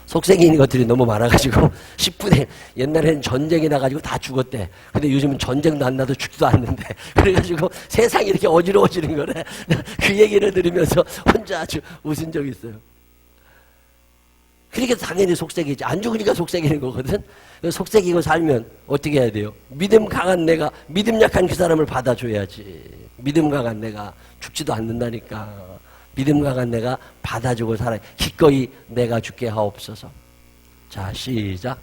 속썩이는 것들이 너무 많아가지고 10분의 옛날에는 전쟁이 나가지고 다 죽었대. 근데 요즘은 전쟁도 안 나도 죽지도 않는데 그래가지고 세상이 이렇게 어지러워지는 거래. 그 얘기를 들으면서 혼자 아주 웃은 적이 있어요. 그러니까 당연히 속색이지. 안 죽으니까 속색이는 거거든. 속색이고 살면 어떻게 해야 돼요? 믿음 강한 내가 믿음 약한 그 사람을 받아줘야지. 믿음 강한 내가 죽지도 않는다니까. 믿음 강한 내가 받아주고 살아요. 기꺼이 내가 죽게 하옵소서. 자, 시작.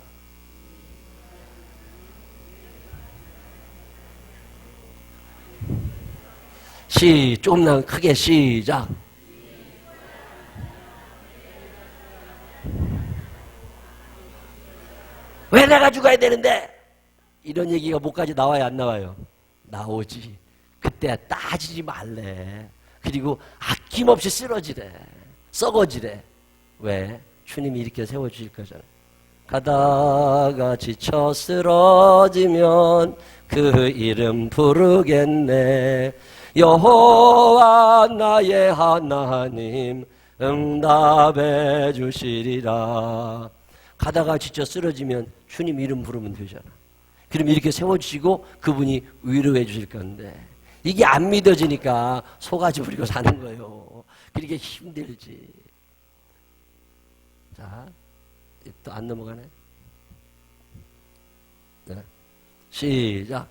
조금만 크게 시작. 왜 내가 죽어야 되는데? 이런 얘기가 목까지 나와야 안 나와요? 나오지. 그때 따지지 말래. 그리고 아낌없이 쓰러지래. 썩어지래. 왜? 주님이 이렇게 세워주실 거잖아요. 가다가 지쳐 쓰러지면 그 이름 부르겠네. 여호와 나의 하나님 응답해 주시리라. 가다가 지쳐 쓰러지면 주님 이름 부르면 되잖아. 그럼 이렇게 세워주시고 그분이 위로해 주실 건데 이게 안 믿어지니까 속아지 부리고 사는 거예요. 그러니까 힘들지. 자, 또 안 넘어가네. 네. 시작.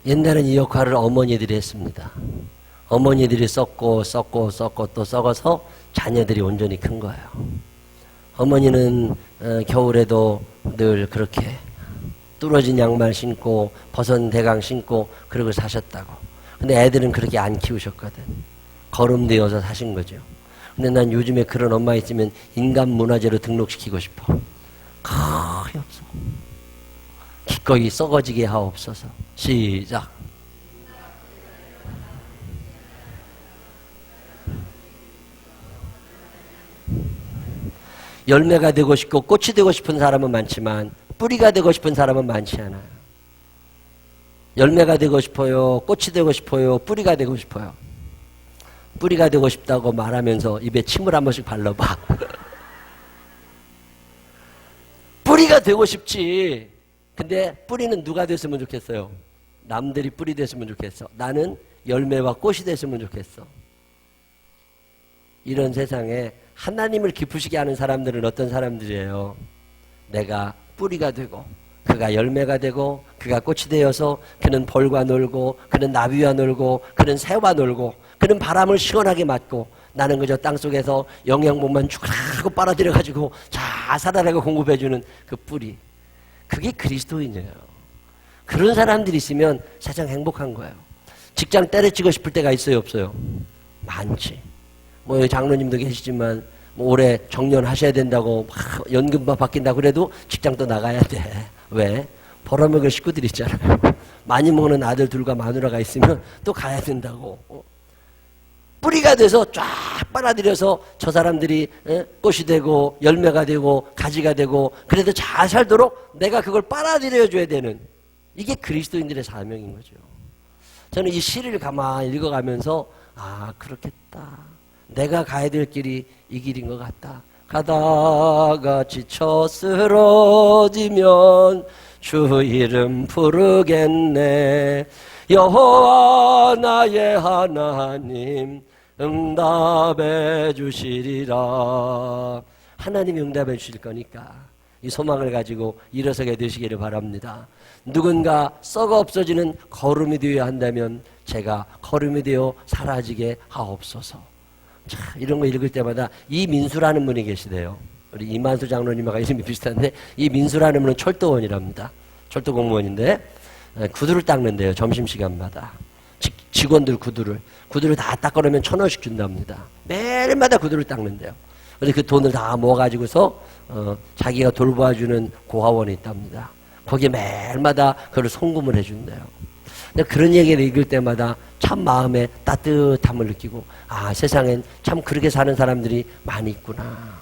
옛날엔 이 역할을 어머니들이 했습니다. 어머니들이 썩고 또 썩어서 자녀들이 온전히 큰 거예요. 어머니는 겨울에도 늘 그렇게 뚫어진 양말 신고 벗은 대강 신고 그러고 사셨다고. 근데 애들은 그렇게 안 키우셨거든. 거름되어서 사신 거죠. 근데 난 요즘에 그런 엄마 있으면 인간문화재로 등록시키고 싶어. 거의 없어. 기꺼이 썩어지게 하옵소서. 시작. 열매가 되고 싶고 꽃이 되고 싶은 사람은 많지만 뿌리가 되고 싶은 사람은 많지 않아요. 열매가 되고 싶어요. 꽃이 되고 싶어요. 뿌리가 되고 싶어요. 뿌리가 되고 싶다고 말하면서 입에 침을 한 번씩 발라봐. 뿌리가 되고 싶지. 근데 뿌리는 누가 됐으면 좋겠어요? 남들이 뿌리 됐으면 좋겠어. 나는 열매와 꽃이 됐으면 좋겠어. 이런 세상에 하나님을 기쁘시게 하는 사람들은 어떤 사람들이에요? 내가 뿌리가 되고 그가 열매가 되고 그가 꽃이 되어서 그는 벌과 놀고 그는 나비와 놀고 그는 새와 놀고 그는 바람을 시원하게 맞고 나는 그저 땅속에서 영양분만 쭉 빨아들여가지고 잘 살아라고 공급해주는 그 뿌리. 그게 그리스도인이에요. 그런 사람들이 있으면 세상 행복한 거예요. 직장 때려치고 싶을 때가 있어요, 없어요? 많지. 뭐 장로님도 계시지만 뭐 올해 정년하셔야 된다고 막 연금만 바뀐다고 그래도 직장 또 나가야 돼. 왜? 벌어먹을 식구들이 있잖아요. 많이 먹는 아들 둘과 마누라가 있으면 또 가야 된다고. 뿌리가 돼서 쫙 빨아들여서 저 사람들이 꽃이 되고 열매가 되고 가지가 되고 그래도 잘 살도록 내가 그걸 빨아들여줘야 되는 이게 그리스도인들의 사명인 거죠. 저는 이 시를 가만히 읽어가면서 아 그렇겠다. 내가 가야 될 길이 이 길인 것 같다. 가다가 지쳐 쓰러지면 주 이름 부르겠네. 여호와 나의 하나님 응답해 주시리라. 하나님이 응답해 주실 거니까 이 소망을 가지고 일어서게 되시기를 바랍니다. 누군가 썩어 없어지는 거름이 되어야 한다면 제가 거름이 되어 사라지게 하옵소서. 자, 이런 거 읽을 때마다 이민수라는 분이 계시대요. 우리 이만수 장로님하고 이름이 비슷한데 이 민수라는 분은 철도원이랍니다. 철도 공무원인데 구두를 닦는데요. 점심시간마다. 직원들 구두를 다 닦아놓으면 1,000원씩 준답니다. 매일마다 구두를 닦는데요. 그래서 그 돈을 다 모아가지고서 자기가 돌봐주는 고아원이 있답니다. 거기에 매일마다 그걸 송금을 해준대요. 근데 그런 얘기를 읽을 때마다 참 마음에 따뜻함을 느끼고 아 세상엔 참 그렇게 사는 사람들이 많이 있구나.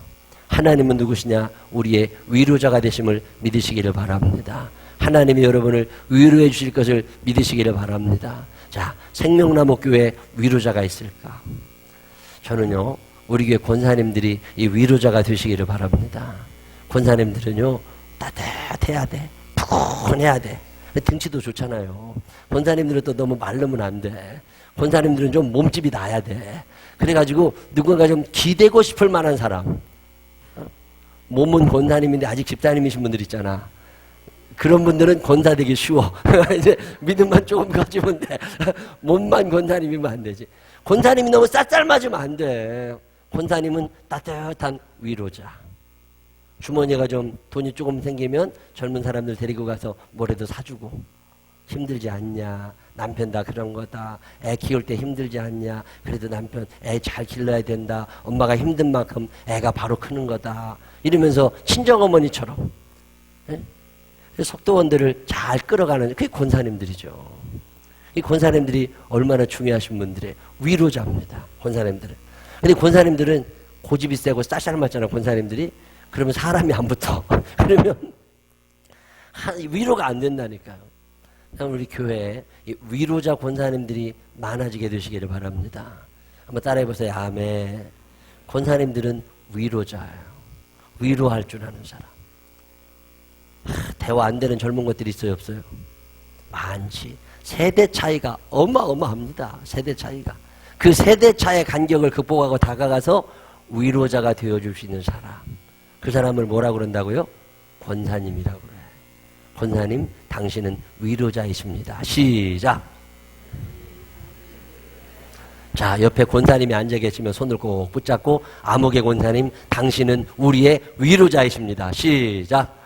하나님은 누구시냐? 우리의 위로자가 되심을 믿으시기를 바랍니다. 하나님이 여러분을 위로해 주실 것을 믿으시기를 바랍니다. 자, 생명나무 교회에 위로자가 있을까? 저는요 우리 교회 권사님들이 이 위로자가 되시기를 바랍니다. 권사님들은요, 따뜻해야 돼. 푸근해야 돼. 등치도 좋잖아요. 권사님들은 또 너무 마르면 안 돼. 권사님들은 좀 몸집이 나야 돼. 그래가지고 누군가 좀 기대고 싶을 만한 사람. 몸은 권사님인데 아직 집사님이신 분들 있잖아. 그런 분들은 권사 되기 쉬워. 이제 믿음만 조금 가지면 돼. 몸만 권사님이면 안 되지. 권사님이 너무 쌀쌀맞으면 안 돼. 권사님은 따뜻한 위로자. 주머니가 좀 돈이 조금 생기면 젊은 사람들 데리고 가서 뭐라도 사주고. 힘들지 않냐. 남편 다 그런 거다. 애 키울 때 힘들지 않냐. 그래도 남편 애 잘 길러야 된다. 엄마가 힘든 만큼 애가 바로 크는 거다. 이러면서 친정어머니처럼. 네? 속도원들을 잘 끌어가는 그게 권사님들이죠. 이 권사님들이 얼마나 중요하신 분들의 위로자입니다. 권사님들은. 근데 권사님들은 고집이 세고 쌀쌀맞잖아. 권사님들이. 그러면 사람이 안 붙어. 그러면 위로가 안 된다니까요. 우리 교회에 위로자 권사님들이 많아지게 되시기를 바랍니다. 한번 따라해보세요. 아멘. 권사님들은 위로자예요. 위로할 줄 아는 사람. 대화 안 되는 젊은 것들이 있어요, 없어요? 많지. 세대 차이가 어마어마합니다. 세대 차이가. 그 세대 차의 간격을 극복하고 다가가서 위로자가 되어줄 수 있는 사람. 그 사람을 뭐라고 그런다고요? 권사님이라고 그래요. 권사님, 당신은 위로자이십니다. 시작. 자, 옆에 권사님이 앉아 계시면 손을 꼭 붙잡고 아무개 권사님, 당신은 우리의 위로자이십니다. 시작.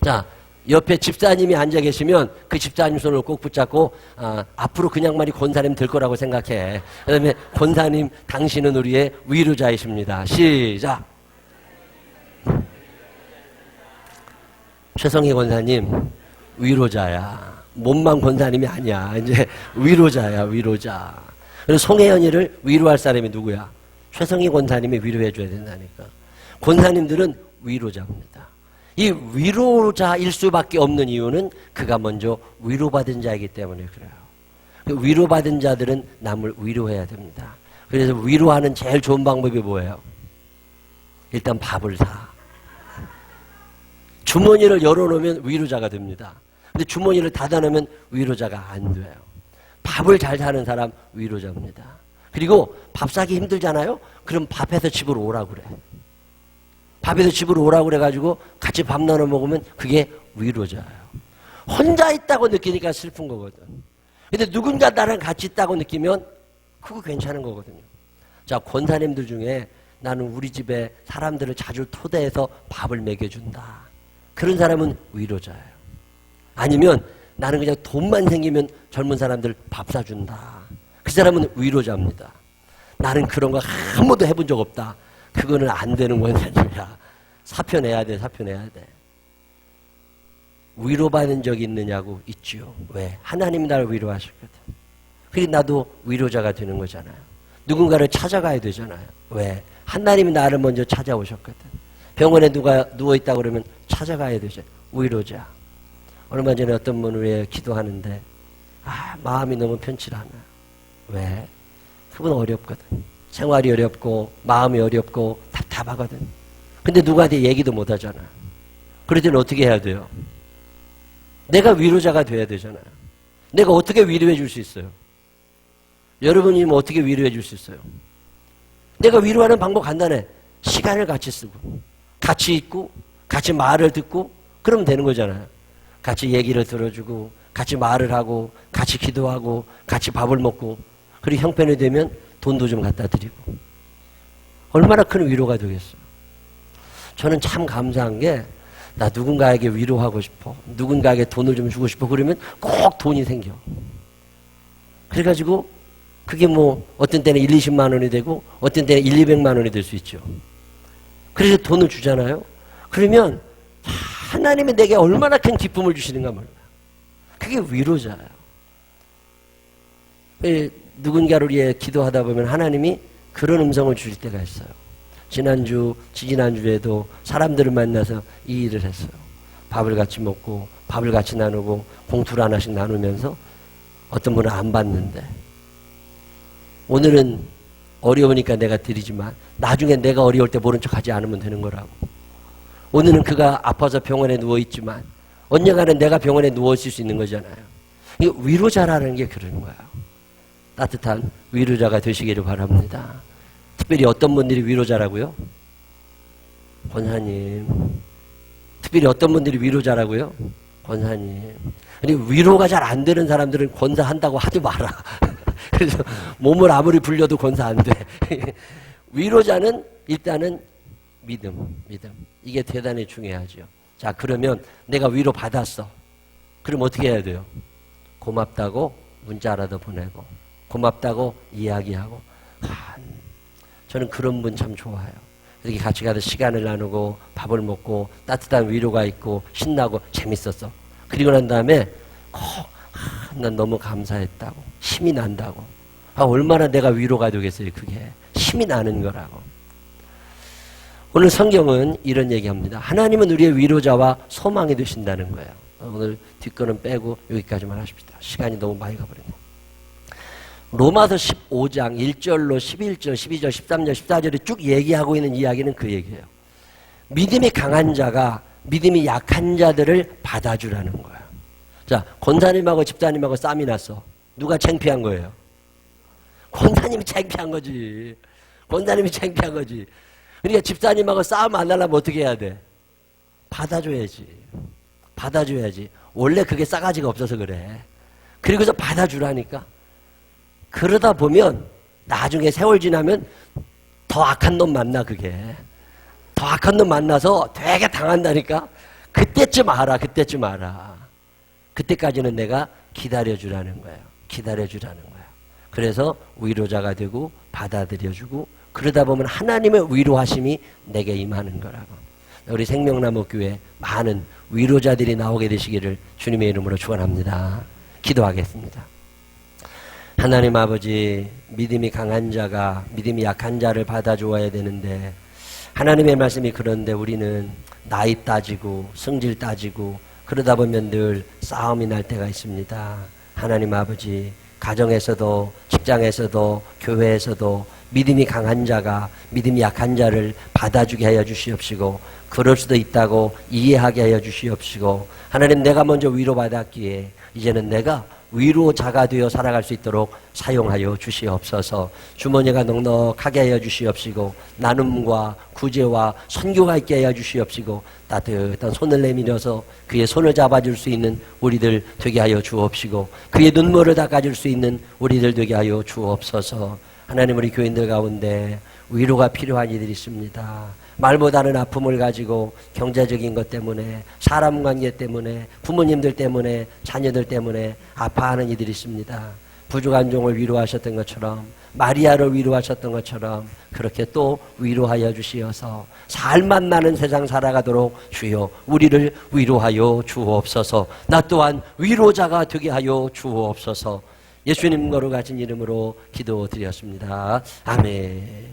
자, 옆에 집사님이 앉아 계시면 그 집사님 손을 꼭 붙잡고 앞으로 그 양말이 권사님 될 거라고 생각해. 그 다음에 권사님, 당신은 우리의 위로자이십니다. 시작. 최성희 권사님, 위로자야. 몸만 권사님이 아니야. 이제 위로자야, 위로자. 그래서 송혜연이를 위로할 사람이 누구야? 최성희 권사님이 위로해 줘야 된다니까. 권사님들은 위로자입니다. 이 위로자일 수밖에 없는 이유는 그가 먼저 위로받은 자이기 때문에 그래요. 그 위로받은 자들은 남을 위로해야 됩니다. 그래서 위로하는 제일 좋은 방법이 뭐예요? 일단 밥을 사. 주머니를 열어놓으면 위로자가 됩니다. 근데 주머니를 닫아놓으면 위로자가 안 돼요. 밥을 잘 사는 사람 위로자입니다. 그리고 밥 사기 힘들잖아요? 그럼 밥해서 집으로 오라고 그래. 밥에서 집으로 오라고 그래가지고 같이 밥 나눠 먹으면 그게 위로자예요. 혼자 있다고 느끼니까 슬픈 거거든. 근데 누군가 나랑 같이 있다고 느끼면 그거 괜찮은 거거든요. 자, 권사님들 중에 나는 우리 집에 사람들을 자주 토대해서 밥을 먹여준다. 그런 사람은 위로자예요. 아니면 나는 그냥 돈만 생기면 젊은 사람들 밥 사준다. 그 사람은 위로자입니다. 나는 그런 거 한 번도 해본 적 없다. 그거는 안 되는 거야. 사표 내야 돼. 사표 내야 돼. 위로받은 적이 있느냐고? 있죠. 왜? 하나님이 나를 위로하셨거든. 그래서 나도 위로자가 되는 거잖아요. 누군가를 찾아가야 되잖아요. 왜? 하나님이 나를 먼저 찾아오셨거든. 병원에 누가 누워있다고 그러면 찾아가야 되죠. 위로자. 얼마 전에 어떤 분을 위해 기도하는데 마음이 너무 편치 않아. 왜? 그분 어렵거든. 생활이 어렵고 마음이 어렵고 답답하거든. 근데 누구한테 얘기도 못 하잖아. 그럴 때는 어떻게 해야 돼요? 내가 위로자가 돼야 되잖아요. 내가 어떻게 위로해 줄 수 있어요? 여러분이면 어떻게 위로해 줄 수 있어요? 내가 위로하는 방법 간단해. 시간을 같이 쓰고 같이 있고 같이 말을 듣고 그러면 되는 거잖아요. 같이 얘기를 들어주고 같이 말을 하고 같이 기도하고 같이 밥을 먹고 그리고 형편이 되면 돈도 좀 갖다 드리고 얼마나 큰 위로가 되겠어요. 저는 참 감사한 게 나 누군가에게 위로하고 싶어. 누군가에게 돈을 좀 주고 싶어. 그러면 꼭 돈이 생겨. 그래가지고 그게 뭐 어떤 때는 1, 20만 원이 되고 어떤 때는 1, 200만 원이 될 수 있죠. 그래서 돈을 주잖아요. 그러면 하나님이 내게 얼마나 큰 기쁨을 주시는가 몰라요. 그게 위로자예요. 누군가를 위해 기도하다 보면 하나님이 그런 음성을 주실 때가 있어요. 지난주, 지지난주에도 사람들을 만나서 이 일을 했어요. 밥을 같이 먹고 밥을 같이 나누고 봉투를 하나씩 나누면서 어떤 분은 안 받는데 오늘은 어려우니까 내가 드리지만 나중에 내가 어려울 때 모른 척하지 않으면 되는 거라고. 오늘은 그가 아파서 병원에 누워있지만 언젠가는 내가 병원에 누워있을 수 있는 거잖아요. 이 위로자라는 게 그런 거야. 따뜻한 위로자가 되시기를 바랍니다. 특별히 어떤 분들이 위로자라고요? 권사님. 특별히 어떤 분들이 위로자라고요? 권사님. 아니, 위로가 잘 안 되는 사람들은 권사한다고 하지 마라. 그래서 몸을 아무리 불려도 권사 안 돼. 위로자는 일단은 믿음. 이게 대단히 중요하죠. 자, 그러면 내가 위로 받았어. 그럼 어떻게 해야 돼요? 고맙다고 문자라도 보내고, 고맙다고 이야기하고. 저는 그런 분 참 좋아요. 이렇게 같이 가서 시간을 나누고 밥을 먹고 따뜻한 위로가 있고 신나고 재밌었어. 그리고 난 다음에 난 너무 감사했다고, 힘이 난다고. 얼마나 내가 위로가 되겠어요. 그게 힘이 나는 거라고. 오늘 성경은 이런 얘기합니다. 하나님은 우리의 위로자와 소망이 되신다는 거예요. 오늘 뒷거는 빼고 여기까지만 하십시다. 시간이 너무 많이 가버렸네. 로마서 15장 1절로 11절, 12절, 13절, 14절에 쭉 얘기하고 있는 이야기는 그 얘기예요. 믿음이 강한 자가 믿음이 약한 자들을 받아주라는 거야. 자, 권사님하고 집사님하고 싸움이 났어. 누가 창피한 거예요? 권사님이 창피한 거지. 권사님이 창피한 거지. 그러니까 집사님하고 싸움 안 하려면 어떻게 해야 돼? 받아줘야지. 받아줘야지. 원래 그게 싸가지가 없어서 그래. 그리고서 받아주라니까. 그러다 보면 나중에 세월 지나면 더 악한 놈 만나. 그게 더 악한 놈 만나서 되게 당한다니까. 그때쯤 알아. 그때쯤 알아. 그때까지는 내가 기다려주라는 거예요. 기다려주라는 거예요. 그래서 위로자가 되고 받아들여주고, 그러다 보면 하나님의 위로하심이 내게 임하는 거라고. 우리 생명나무교회 많은 위로자들이 나오게 되시기를 주님의 이름으로 축원합니다. 기도하겠습니다. 하나님 아버지, 믿음이 강한 자가 믿음이 약한 자를 받아주어야 되는데, 하나님의 말씀이 그런데 우리는 나이 따지고 성질 따지고 그러다 보면 늘 싸움이 날 때가 있습니다. 하나님 아버지, 가정에서도 직장에서도 교회에서도 믿음이 강한 자가 믿음이 약한 자를 받아주게 하여 주시옵시고, 그럴 수도 있다고 이해하게 하여 주시옵시고, 하나님, 내가 먼저 위로받았기에 이제는 내가 위로자가 되어 살아갈 수 있도록 사용하여 주시옵소서. 주머니가 넉넉하게 하여 주시옵시고, 나눔과 구제와 선교가 있게 하여 주시옵시고, 따뜻한 손을 내밀어서 그의 손을 잡아줄 수 있는 우리들 되게 하여 주옵시고, 그의 눈물을 닦아줄 수 있는 우리들 되게 하여 주옵소서. 하나님, 우리 교인들 가운데 위로가 필요한 이들이 있습니다. 말보다는 아픔을 가지고 경제적인 것 때문에, 사람 관계 때문에, 부모님들 때문에, 자녀들 때문에 아파하는 이들이 있습니다. 부족한 종을 위로하셨던 것처럼, 마리아를 위로하셨던 것처럼 그렇게 또 위로하여 주시어서 살만 나는 세상 살아가도록 주여 우리를 위로하여 주옵소서. 나 또한 위로자가 되게 하여 주옵소서. 예수님 거룩하신 이름으로 기도드렸습니다. 아멘.